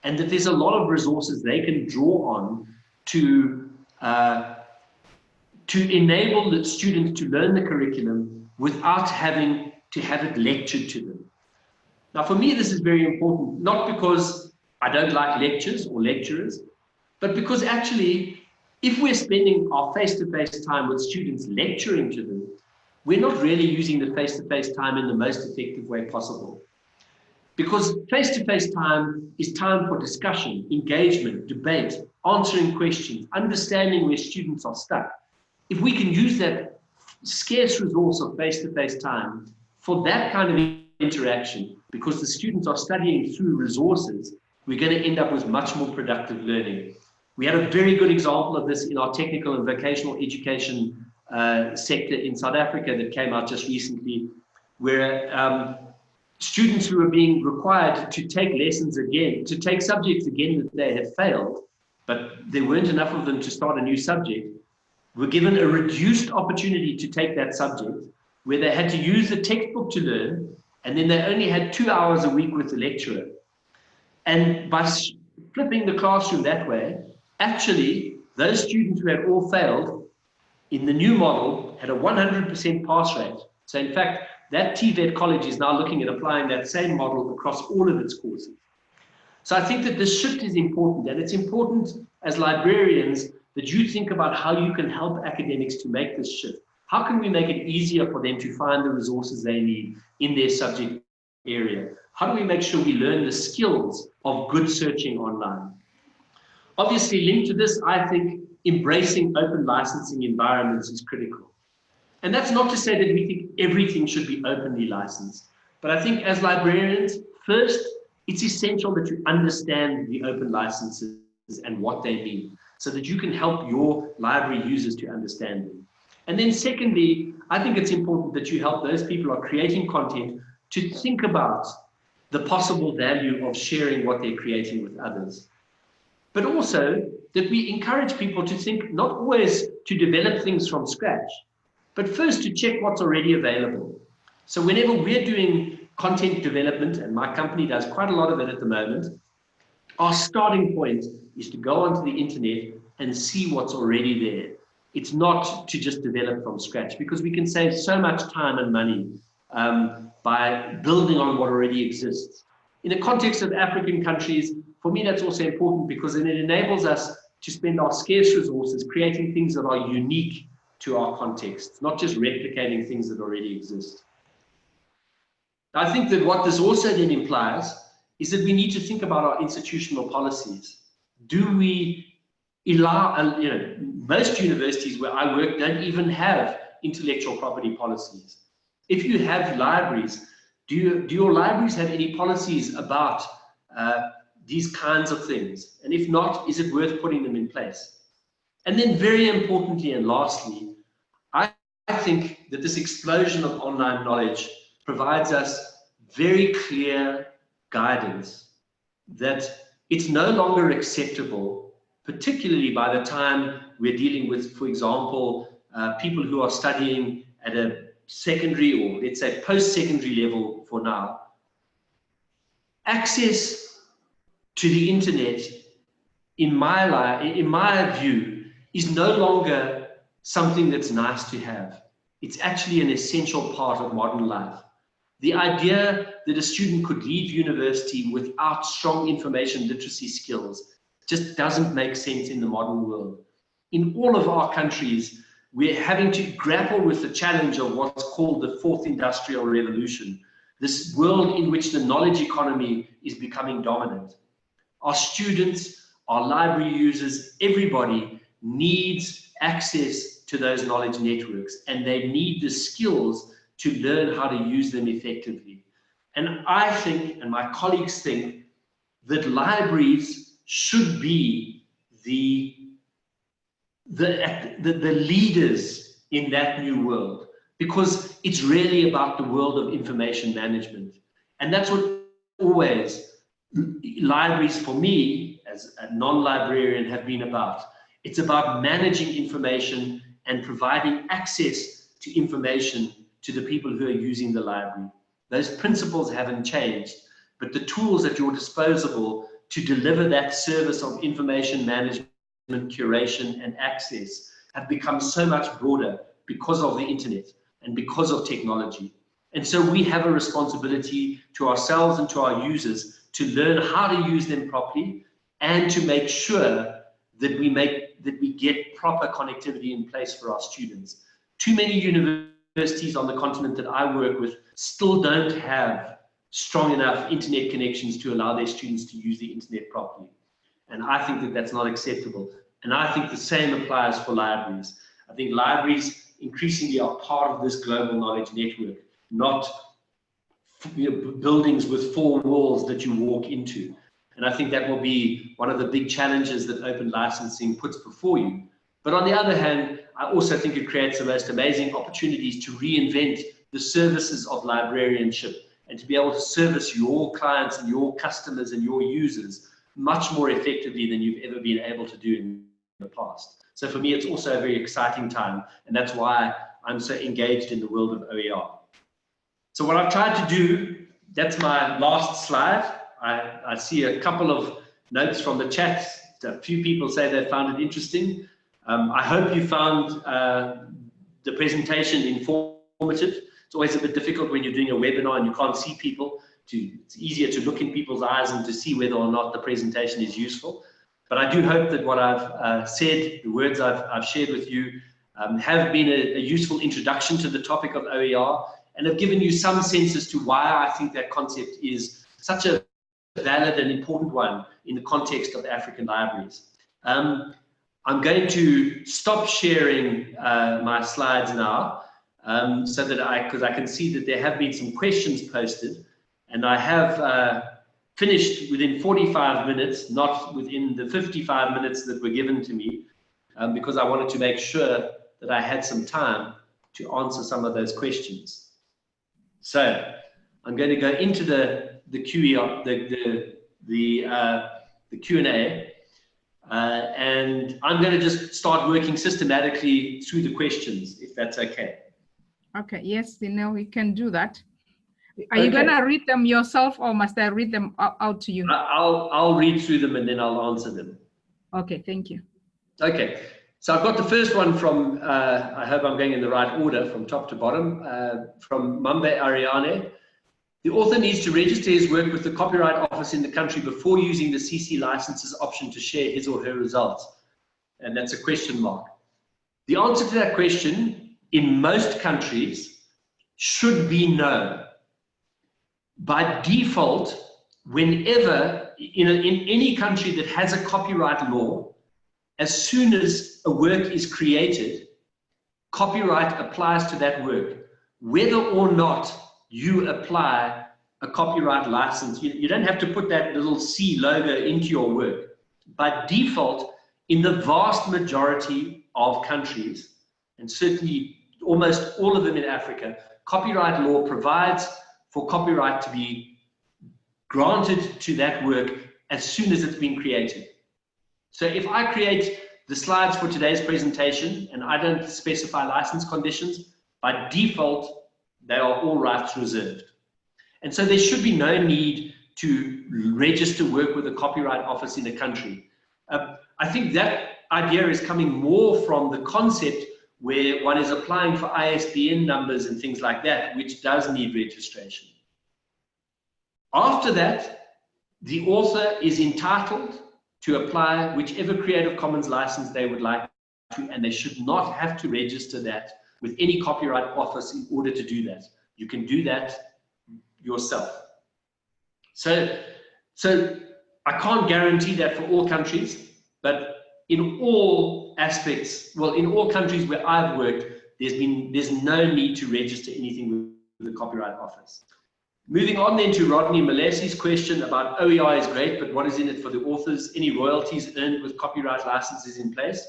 and that there's a lot of resources they can draw on to enable the students to learn the curriculum without having to have it lectured to them. Now, for me, this is very important, not because I don't like lectures or lecturers, but because actually, if we're spending our face-to-face time with students lecturing to them, we're not really using the face-to-face time in the most effective way possible. Because face-to-face time is time for discussion, engagement, debate, answering questions, understanding where students are stuck. If we can use that scarce resource of face-to-face time for that kind of interaction, because the students are studying through resources, we're going to end up with much more productive learning. We had a very good example of this in our technical and vocational education sector in South Africa that came out just recently, where students who were being required to take lessons again, to take subjects again that they had failed, but there weren't enough of them to start a new subject, were given a reduced opportunity to take that subject, where they had to use the textbook to learn, and then they only had 2 hours a week with the lecturer. And by flipping the classroom that way, actually, those students who had all failed in the new model had a 100% pass rate. So in fact, that TVET college is now looking at applying that same model across all of its courses. So I think that this shift is important, and it's important as librarians that you think about how you can help academics to make this shift. How can we make it easier for them to find the resources they need in their subject area? How do we make sure we learn the skills of good searching online? Obviously, linked to this, I think embracing open licensing environments is critical. And that's not to say that we think everything should be openly licensed. But I think as librarians, first, it's essential that you understand the open licenses and what they mean, so that you can help your library users to understand them. And then secondly, I think it's important that you help those people who are creating content to think about the possible value of sharing what they're creating with others. But also that we encourage people to think not always to develop things from scratch, but first to check what's already available. So whenever we're doing content development, and my company does quite a lot of it at the moment, our starting point is to go onto the internet and see what's already there. It's not to just develop from scratch, because we can save so much time and money by building on what already exists. In the context of African countries, for me, that's also important because then it enables us to spend our scarce resources creating things that are unique to our context, not just replicating things that already exist. I think that what this also then implies is that we need to think about our institutional policies. Do we allow, most universities where I work don't even have intellectual property policies. If you have libraries, do your libraries have any policies about these kinds of things? And if not, is it worth putting them in place? And then very importantly and lastly, I think that this explosion of online knowledge provides us very clear guidance that it's no longer acceptable, particularly by the time we're dealing with, for example, people who are studying at a secondary or let's say post-secondary level for now. Access to the internet, in my view, is no longer something that's nice to have. It's actually an essential part of modern life. The idea that a student could leave university without strong information literacy skills just doesn't make sense in the modern world. In all of our countries, we're having to grapple with the challenge of what's called the fourth industrial revolution, this world in which the knowledge economy is becoming dominant. Our students, our library users, everybody needs access to those knowledge networks, and they need the skills to learn how to use them effectively. And I think, and my colleagues think, that libraries should be the leaders in that new world, because it's really about the world of information management. And that's what always libraries, for me, as a non-librarian, have been about. It's about managing information and providing access to information to the people who are using the library. Those principles haven't changed, but the tools at your disposal to deliver that service of information management, curation, and access have become so much broader because of the internet and because of technology. And so we have a responsibility to ourselves and to our users to learn how to use them properly and to make sure that we get proper connectivity in place for our students. Too many universities on the continent that I work with still don't have strong enough internet connections to allow their students to use the internet properly. And I think that that's not acceptable. And I think the same applies for libraries. I think libraries increasingly are part of this global knowledge network, not buildings with 4 walls that you walk into. And I think that will be one of the big challenges that open licensing puts before you. But on the other hand, I also think it creates the most amazing opportunities to reinvent the services of librarianship and to be able to service your clients and your customers and your users much more effectively than you've ever been able to do in the past. So for me, it's also a very exciting time, and that's why I'm so engaged in the world of OER. So what I've tried to do, that's my last slide. I see a couple of notes from the chat. A few people say they found it interesting. I hope you found the presentation informative. It's always a bit difficult when you're doing a webinar and you can't see people. It's easier to look in people's eyes and to see whether or not the presentation is useful. But I do hope that what I've said, the words I've shared with you, have been a useful introduction to the topic of OER and have given you some sense as to why I think that concept is such a valid and important one in the context of African libraries. I'm going to stop sharing my slides now so that because I can see that there have been some questions posted, and I have finished within 45 minutes, not within the 55 minutes that were given to me, because I wanted to make sure that I had some time to answer some of those questions. So I'm going to go into the Q&A, and I'm going to just start working systematically through the questions, if that's okay. Okay, yes, Dineo, we can do that. Are you going to read them yourself, or must I read them out to you? I'll read through them and then I'll answer them. Okay, thank you. Okay, so I've got the first one from, I hope I'm going in the right order, from top to bottom, from Mambe Ariane. The author needs to register his work with the Copyright Office in the country before using the CC licenses option to share his or her results. And that's a question mark. The answer to that question in most countries should be no. By default, whenever, in any country that has a copyright law, as soon as a work is created, copyright applies to that work. Whether or not you apply a copyright license, you don't have to put that little C logo into your work. By default, in the vast majority of countries, and certainly almost all of them in Africa, copyright law provides for copyright to be granted to that work as soon as it's been created. So if I create the slides for today's presentation and I don't specify license conditions, by default, they are all rights reserved. And so there should be no need to register work with the Copyright Office in a country. I think that idea is coming more from the concept where one is applying for ISBN numbers and things like that, which does need registration. After that, the author is entitled to apply whichever Creative Commons license they would like to, and they should not have to register that with any Copyright Office in order to do that. You can do that yourself. So I can't guarantee that for all countries, but in all aspects, well, in all countries where I've worked, there's no need to register anything with the Copyright Office. Moving on then to Rodney Malesi's question about OER is great, but what is in it for the authors? Any royalties earned with copyright licenses in place?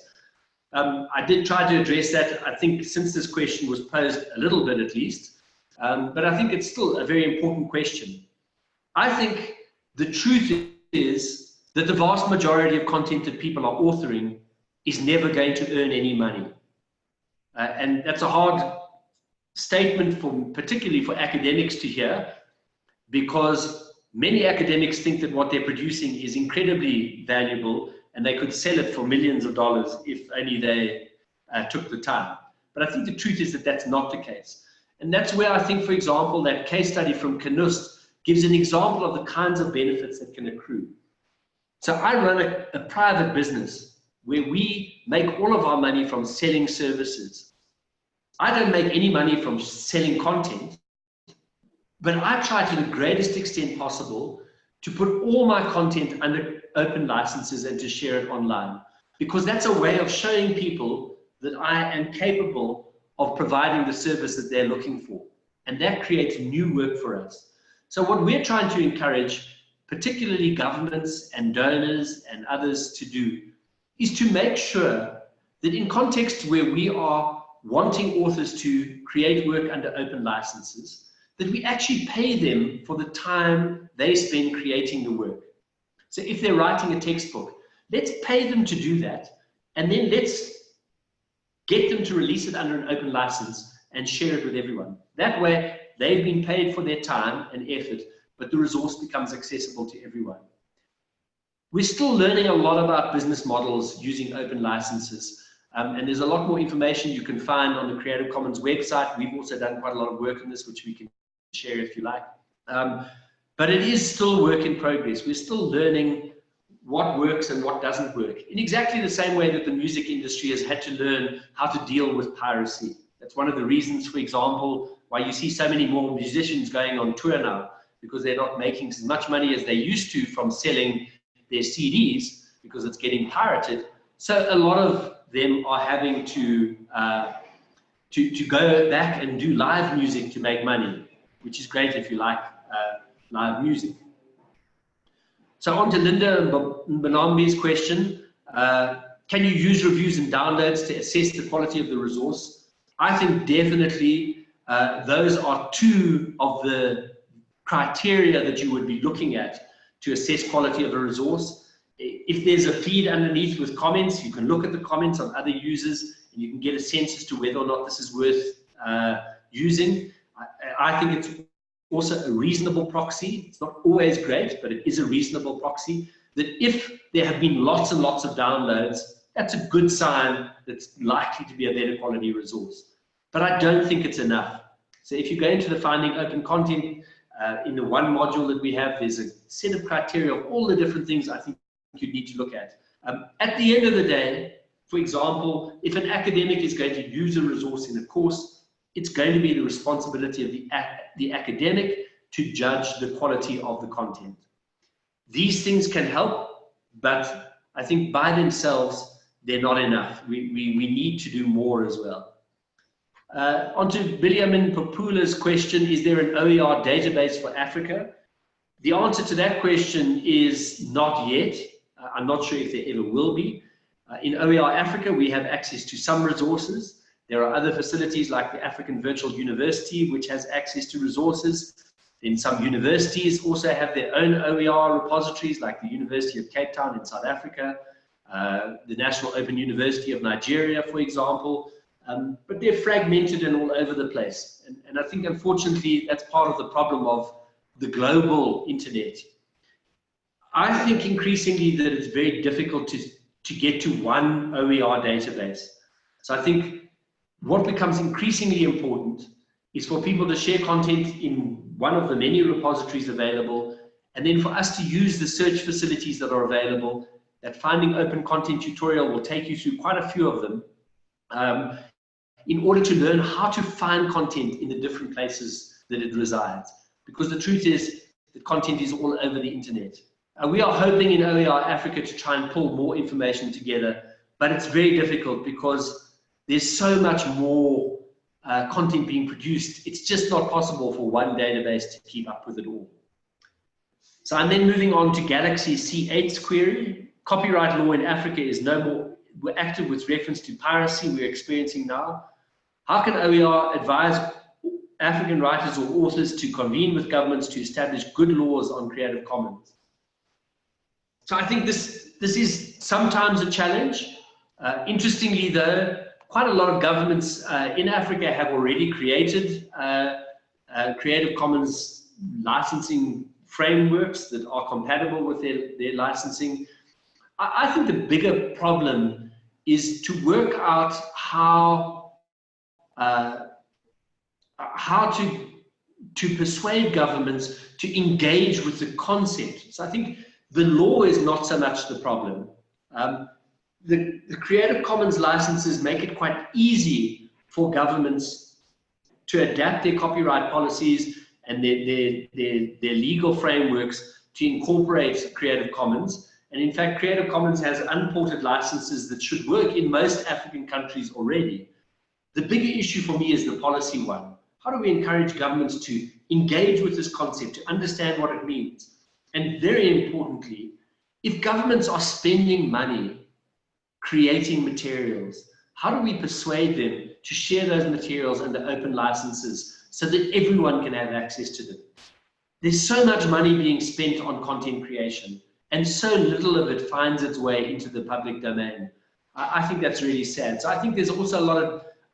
I did try to address that, I think, since this question was posed a little bit at least, but I think it's still a very important question. I think the truth is that the vast majority of content that people are authoring is never going to earn any money. And that's a hard statement particularly for academics to hear, because many academics think that what they're producing is incredibly valuable and they could sell it for millions of dollars if only they took the time. But I think the truth is that that's not the case. And that's where I think, for example, that case study from Canust gives an example of the kinds of benefits that can accrue. So I run a private business where we make all of our money from selling services. I don't make any money from selling content, but I try to the greatest extent possible to put all my content under open licenses and to share it online, because that's a way of showing people that I am capable of providing the service that they're looking for. And that creates new work for us. So what we're trying to encourage, particularly governments and donors and others to do, is to make sure that in contexts where we are wanting authors to create work under open licenses, that we actually pay them for the time they spend creating the work. So if they're writing a textbook, let's pay them to do that, and then let's get them to release it under an open license and share it with everyone. That way, they've been paid for their time and effort, but the resource becomes accessible to everyone. We're still learning a lot about business models using open licenses. And there's a lot more information you can find on the Creative Commons website. We've also done quite a lot of work on this, which we can share if you like. But it is still work in progress. We're still learning what works and what doesn't work, in exactly the same way that the music industry has had to learn how to deal with piracy. That's one of the reasons, for example, why you see so many more musicians going on tour now, because they're not making as much money as they used to from selling their CDs, because it's getting pirated. So a lot of them are having to go back and do live music to make money, which is great if you like live music. So on to Linda Bonambi's question, can you use reviews and downloads to assess the quality of the resource? I think definitely those are two of the criteria that you would be looking at to assess quality of a resource. If there's a feed underneath with comments, you can look at the comments on other users and you can get a sense as to whether or not this is worth using. I think it's also a reasonable proxy. It's not always great, but it is a reasonable proxy, that if there have been lots and lots of downloads, that's a good sign that's likely to be a better quality resource. But I don't think it's enough. So if you go into the Finding Open Content, in the one module that we have, there's a set of criteria of all the different things I think you need to look at. At the end of the day, for example, if an academic is going to use a resource in a course, it's going to be the responsibility of the academic to judge the quality of the content. These things can help, but I think by themselves, they're not enough. We need to do more as well. On to Biliamin Papula's question, is there an OER database for Africa? The answer to that question is not yet. I'm not sure if there ever will be. In OER Africa, we have access to some resources. There are other facilities like the African Virtual University, which has access to resources. Then some universities also have their own OER repositories, like the University of Cape Town in South Africa, the National Open University of Nigeria, for example. But they're fragmented and all over the place. And I think, unfortunately, that's part of the problem of the global internet. I think increasingly that it's very difficult to get to one OER database. So I think what becomes increasingly important is for people to share content in one of the many repositories available, and then for us to use the search facilities that are available. That Finding Open Content tutorial will take you through quite a few of them, in order to learn how to find content in the different places that it resides. Because the truth is that content is all over the internet. We are hoping in OER Africa to try and pull more information together, but it's very difficult because there's so much more content being produced. It's just not possible for one database to keep up with it all. So I'm then moving on to Galaxy C8's query. Copyright law in Africa is no more active with reference to piracy we're experiencing now. How can OER advise African writers or authors to convene with governments to establish good laws on Creative Commons? So I think this is sometimes a challenge. Interestingly though, quite a lot of governments in Africa have already created Creative Commons licensing frameworks that are compatible with their licensing. I think the bigger problem is to work out how to persuade governments to engage with the concept. So I think the law is not so much the problem. The Creative Commons licenses make it quite easy for governments to adapt their copyright policies and their legal frameworks to incorporate Creative Commons. And in fact, Creative Commons has unported licenses that should work in most African countries already. The bigger issue for me is the policy one. How do we encourage governments to engage with this concept, to understand what it means? And very importantly, if governments are spending money creating materials, how do we persuade them to share those materials under open licenses so that everyone can have access to them? There's so much money being spent on content creation, and so little of it finds its way into the public domain. I think that's really sad. So I think there's also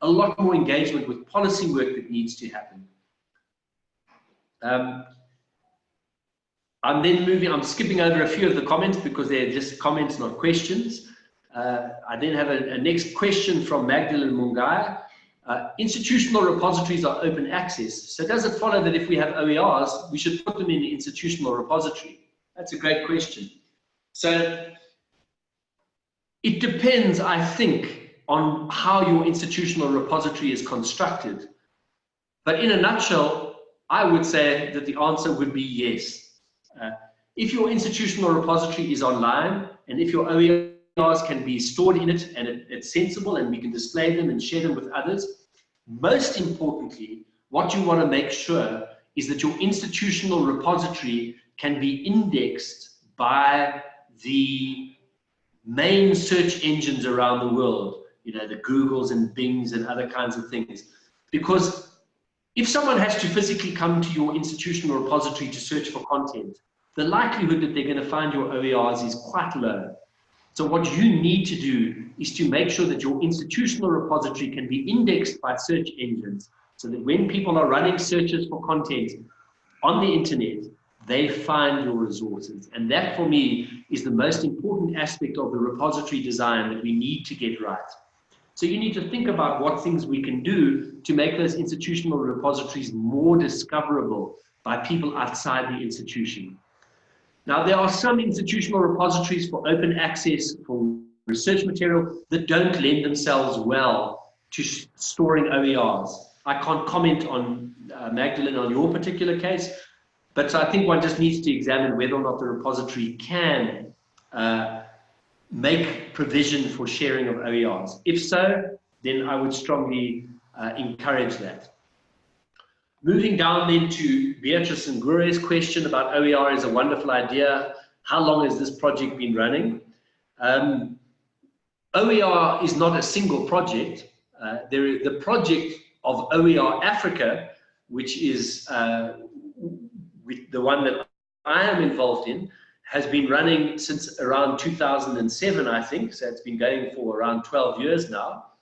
a lot more engagement with policy work that needs to happen. I'm skipping over a few of the comments because they're just comments, not questions. I then have a next question from Magdalene Mungai. Institutional repositories are open access. So does it follow that if we have OERs, we should put them in the institutional repository? That's a great question. So it depends, I think, on how your institutional repository is constructed. But in a nutshell, I would say that the answer would be yes. If your institutional repository is online, and if your OERs can be stored in it, and it's sensible, and we can display them and share them with others, most importantly, what you want to make sure is that your institutional repository can be indexed by the main search engines around the world, you know, the Googles and Bings and other kinds of things. Because if someone has to physically come to your institutional repository to search for content, the likelihood that they're going to find your OERs is quite low. So what you need to do is to make sure that your institutional repository can be indexed by search engines so that when people are running searches for content on the internet, they find your resources. And that, for me, is the most important aspect of the repository design that we need to get right. So you need to think about what things we can do to make those institutional repositories more discoverable by people outside the institution. Now, there are some institutional repositories for open access for research material that don't lend themselves well to storing OERs. I can't comment on, Magdalene, on your particular case, but I think one just needs to examine whether or not the repository can make provision for sharing of OERs. If so, then I would strongly encourage that. Moving down then to Beatrice and Gure's question about OER is a wonderful idea. How long has this project been running? OER is not a single project. The project of OER Africa, which is the one that I am involved in, has been running since around 2007, I think. So it's been going for around 12 years now.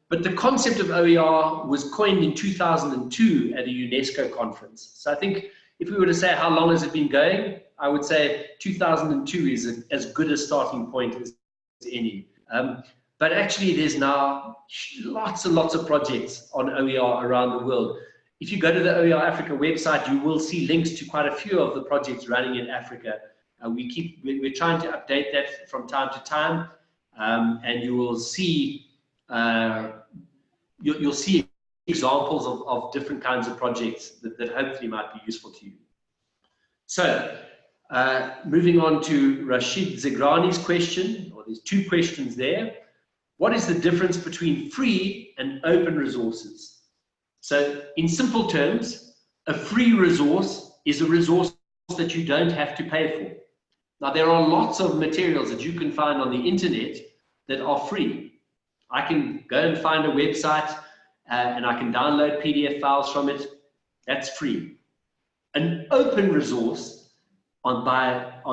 But the concept of OER was coined in 2002 at a UNESCO conference. So I think if we were to say how long has it been going, I would say 2002 is as good a starting point as any. But actually there's now lots and lots of projects on OER around the world. If you go to the OER Africa website, you will see links to quite a few of the projects running in Africa. We're trying to update that from time to time, and you will see you'll see examples of different kinds of projects that hopefully might be useful to you. So, moving on to Rashid Zegrani's question, or there's two questions there. What is the difference between free and open resources? So, in simple terms, a free resource is a resource that you don't have to pay for. Now, there are lots of materials that you can find on the internet that are free. I can go and find a website and I can download PDF files from it. That's free. An open resource, on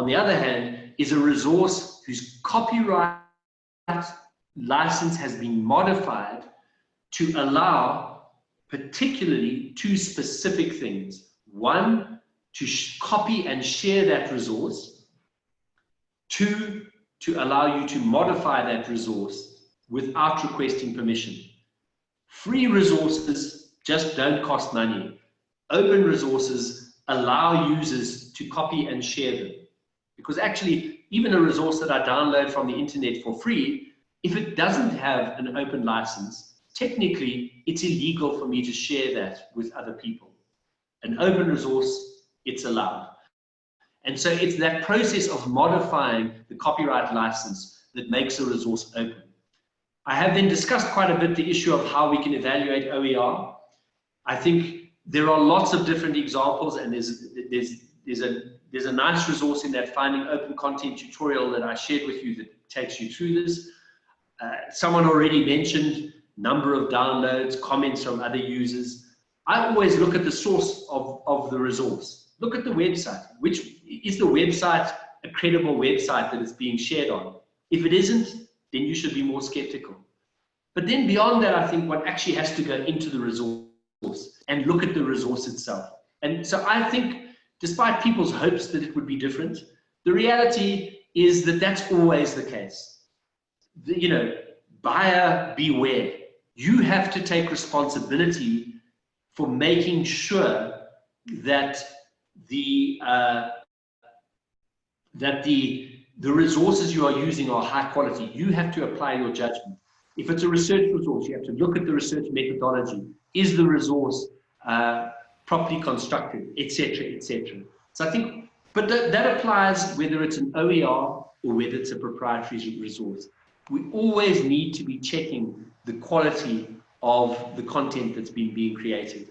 the other hand, is a resource whose copyright license has been modified to allow particularly two specific things. One, to copy and share that resource. Two, to allow you to modify that resource without requesting permission. Free resources just don't cost money. Open resources allow users to copy and share them. Because actually, even a resource that I download from the internet for free, if it doesn't have an open license, technically it's illegal for me to share that with other people. An open resource, it's allowed. And so it's that process of modifying the copyright license that makes a resource open. I have then discussed quite a bit the issue of how we can evaluate OER. I think there are lots of different examples, and there's a nice resource in that Finding Open Content tutorial that I shared with you that takes you through this. Someone already mentioned number of downloads, comments from other users. I always look at the source of the resource. Look at the website. Which is the website a credible website that it's being shared on? If it isn't, then you should be more skeptical. But then beyond that, I think one actually has to go into the resource and look at the resource itself. And so I think, despite people's hopes that it would be different, the reality is that that's always the case. Buyer beware. You have to take responsibility for making sure that the resources you are using are high quality. You have to apply your judgment. If it's a research resource, you have to look at the research methodology. Is the resource properly constructed, etc., etc. So I think, but that applies whether it's an OER or whether it's a proprietary resource. We always need to be checking the quality of the content that's being created.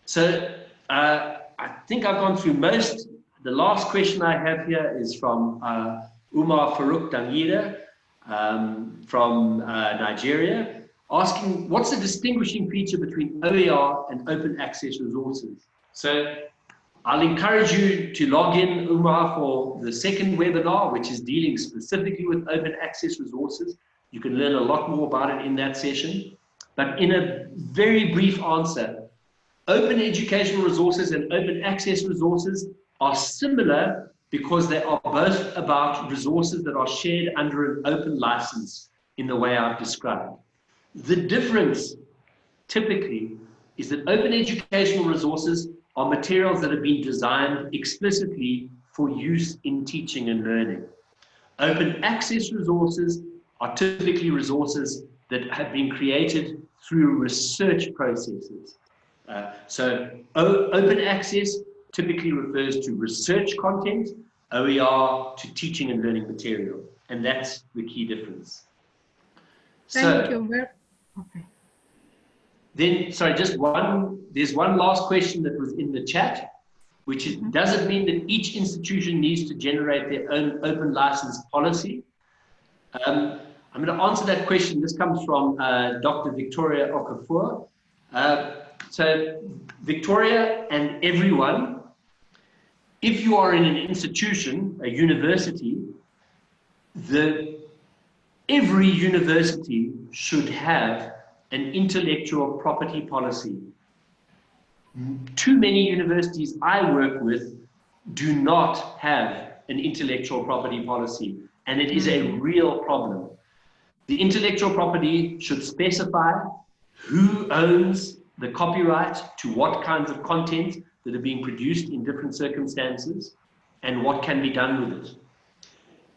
So I think I've gone through most. The last question I have here is from Umar Farouk Dangira from Nigeria, asking what's the distinguishing feature between OER and open access resources. So I'll encourage you to log in, Umar, for the second webinar, which is dealing specifically with open access resources. You can learn a lot more about it in that session. But in a very brief answer, open educational resources and open access resources are similar because they are both about resources that are shared under an open license in the way I've described. The difference typically is that open educational resources are materials that have been designed explicitly for use in teaching and learning. Open access resources are typically resources that have been created through research processes. So open access typically refers to research content, OER to teaching and learning material, and that's the key difference. Thank you very much. Okay. Then, sorry, there's one last question that was in the chat, which is, does it mean that each institution needs to generate their own open license policy? I'm going to answer that question. This comes from Dr. Victoria Okafor. So Victoria and everyone, if you are in an institution, a university, every university should have an intellectual property policy. Too many universities I work with do not have an intellectual property policy, and it is a real problem. The intellectual property should specify who owns the copyright to what kinds of content that are being produced in different circumstances and what can be done with it.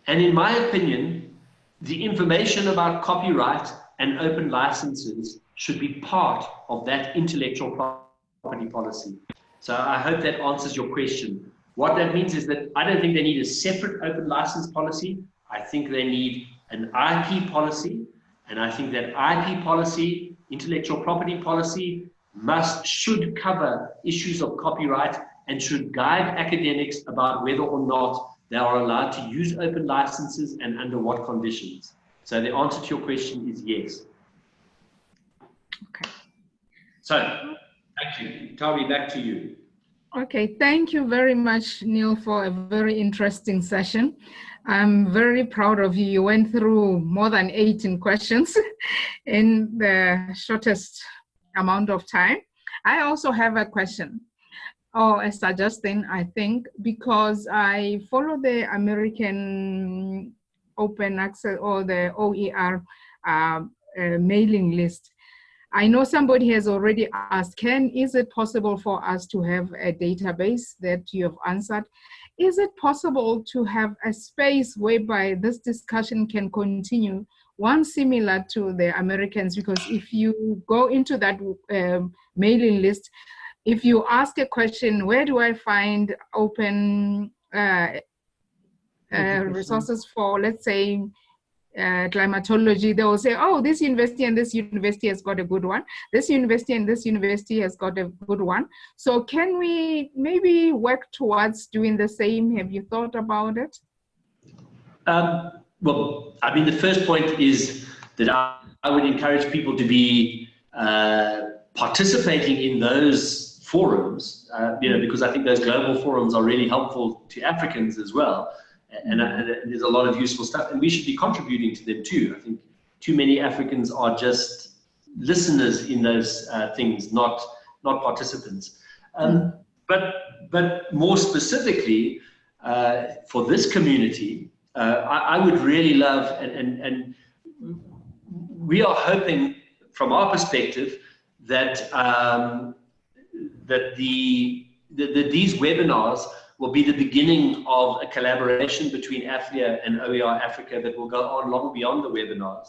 And in my opinion, the information about copyright and open licenses should be part of that intellectual property policy. So I hope that answers your question. What that means is that I don't think they need a separate open license policy. I think they need an IP policy, and I think that IP policy, intellectual property policy, should cover issues of copyright and should guide academics about whether or not they are allowed to use open licenses and under what conditions. So the answer to your question is yes. Okay. So, thank you. Tawi, back to you. Okay, thank you very much, Neil, for a very interesting session. I'm very proud of you. You went through more than 18 questions in the shortest amount of time. I also have a question, or a suggestion, I think, because I follow the American Open Access or the OER mailing list. I know somebody has already asked, is it possible for us to have a database that you have answered? Is it possible to have a space whereby this discussion can continue, one similar to the Americans? Because if you go into that mailing list, if you ask a question, where do I find open resources for, let's say, climatology, they will say, oh, this university and this university has got a good one. This university and this university has got a good one. So can we maybe work towards doing the same? Have you thought about it? Well, I mean, the first point is that I would encourage people to be participating in those forums, because I think those global forums are really helpful to Africans as well. And there's a lot of useful stuff, and we should be contributing to them too. I think too many Africans are just listeners in those things, not participants. But more specifically, for this community, I would really love, and we are hoping from our perspective that that these webinars will be the beginning of a collaboration between AfLIA and OER Africa that will go on long beyond the webinars.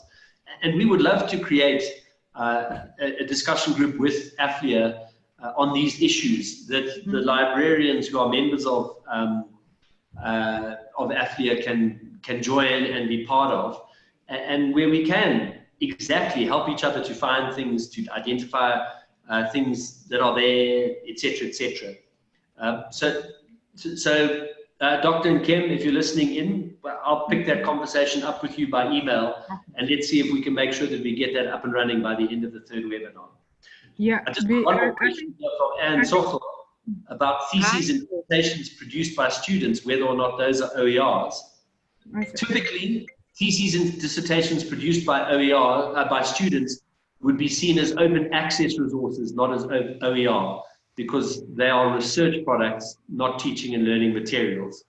And we would love to create a discussion group with AfLIA on these issues that the librarians who are members of AfLIA can join and be part of, and where we can exactly help each other to find things, to identify things that are there, etc., etc. So, Dr. Nkem, if you're listening in, I'll pick that conversation up with you by email, and let's see if we can make sure that we get that up and running by the end of the third webinar. Yeah. Just one more question from Anne Sochel about theses and dissertations produced by students, whether or not those are OERs. Typically, theses and dissertations produced by by students would be seen as open access resources, not as OER, because they are research products, not teaching and learning materials.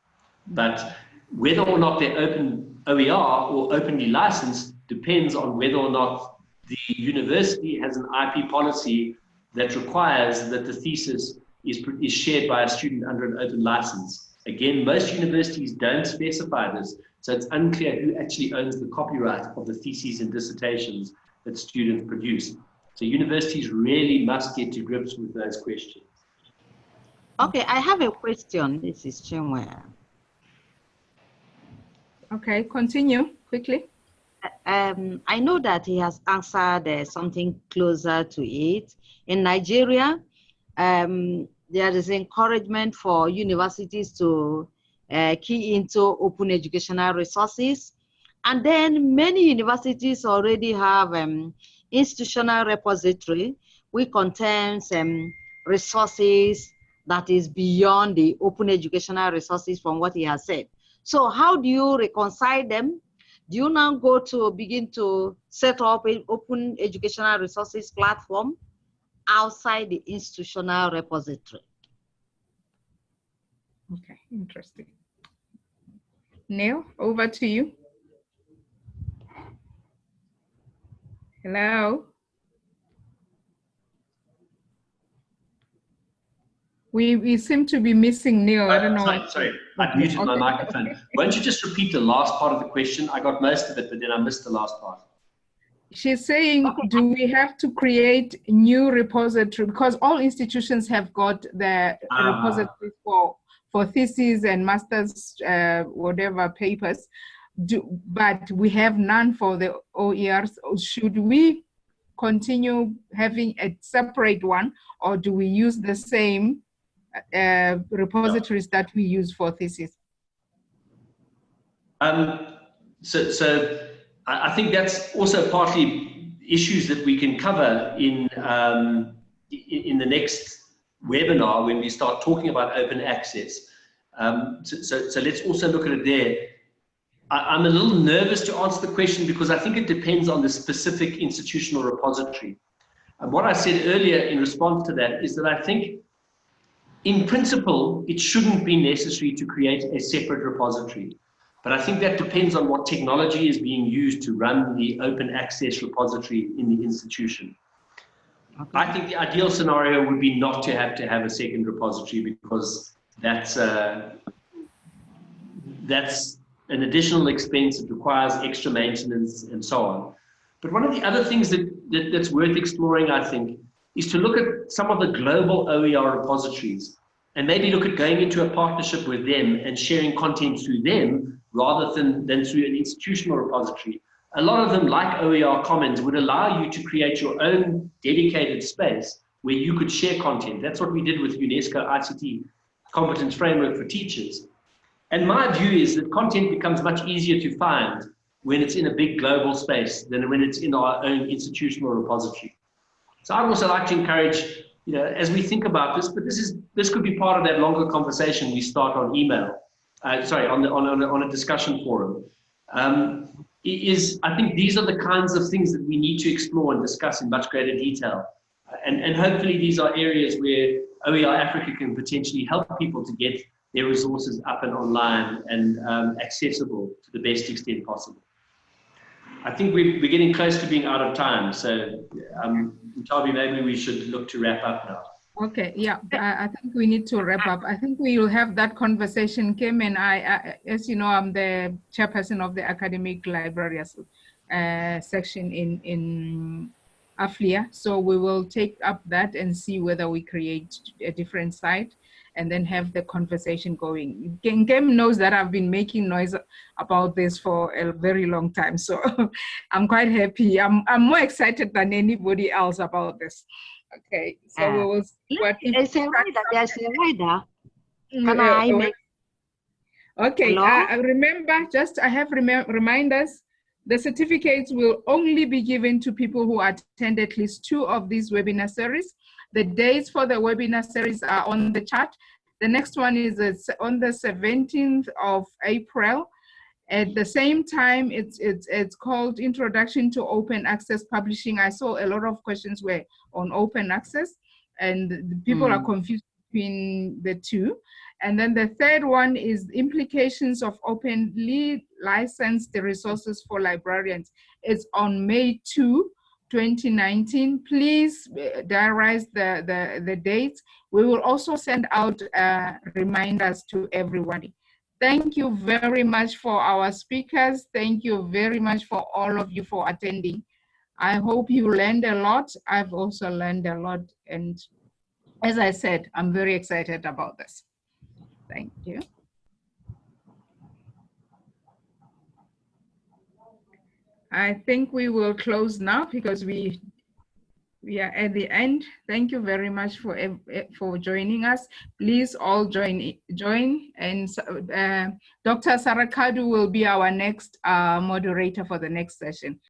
But whether or not they're open OER or openly licensed depends on whether or not the university has an IP policy that requires that the thesis is shared by a student under an open license. Again, most universities don't specify this, so it's unclear who actually owns the copyright of the theses and dissertations that students produce. So universities really must get to grips with those questions. Okay, I have a question. This is Chinwe. Okay, continue quickly. I know that he has answered something closer to it. In Nigeria, there is encouragement for universities to key into open educational resources. And then many universities already have institutional repository which contains resources that is beyond the open educational resources from what he has said. So how do you reconcile them? Do you now go to begin to set up an open educational resources platform outside the institutional repository? Okay, interesting. Neil, over to you. Hello. We seem to be missing Neil. I don't know. Sorry, I muted my microphone. Won't you just repeat the last part of the question? I got most of it, but then I missed the last part. She's saying, do we have to create new repository? Because all institutions have got the repository for theses and master's, whatever papers, but we have none for the OERs. Should we continue having a separate one, or do we use the same repositories that we use for thesis? So I think that's also partly issues that we can cover in the next webinar when we start talking about open access. So let's also look at it there. I'm a little nervous to answer the question because I think it depends on the specific institutional repository. And what I said earlier in response to that is that I think, in principle, it shouldn't be necessary to create a separate repository. But I think that depends on what technology is being used to run the open access repository in the institution. Okay. I think the ideal scenario would be not to have a second repository, because that's an additional expense. It requires extra maintenance and so on. But one of the other things that's worth exploring, I think, is to look at some of the global OER repositories and maybe look at going into a partnership with them and sharing content through them rather than through an institutional repository. A lot of them, like OER Commons, would allow you to create your own dedicated space where you could share content. That's what we did with UNESCO ICT Competence Framework for Teachers. And my view is that content becomes much easier to find when it's in a big global space than when it's in our own institutional repository. So I'd also like to encourage, as we think about this, but this could be part of that longer conversation we start on email, on a discussion forum. I think these are the kinds of things that we need to explore and discuss in much greater detail. And hopefully these are areas where OER Africa can potentially help people to get their resources up and online and accessible to the best extent possible. I think we're getting close to being out of time. So, Tabi, maybe we should look to wrap up now. Okay, yeah, I think we need to wrap up. I think we will have that conversation. Kim and I, as you know, I'm the chairperson of the academic library section in AfLIA. So we will take up that and see whether we create a different site and then have the conversation going. Kim knows that I've been making noise about this for a very long time. So I'm quite happy. I'm more excited than anybody else about this. Okay, so we will see what there's a rider. Can I make? Okay, remember, I have reminders. The certificates will only be given to people who attend at least 2 of these webinar series. The dates for the webinar series are on the chart. The next one is on the 17th of April. At the same time, it's called Introduction to Open Access Publishing. I saw a lot of questions were on open access, and people are confused between the two. And then the third one is Implications of Openly Licensed Resources for Librarians. It's on May 2, 2019. Please diarize the dates. We will also send out reminders to everybody. Thank you very much for our speakers. Thank you very much for all of you for attending. I hope you learned a lot. I've also learned a lot. And as I said, I'm very excited about this. Thank you. I think we will close now because we are at the end. Thank you very much for joining us. Please all join. And Dr. Sarakadu will be our next moderator for the next session.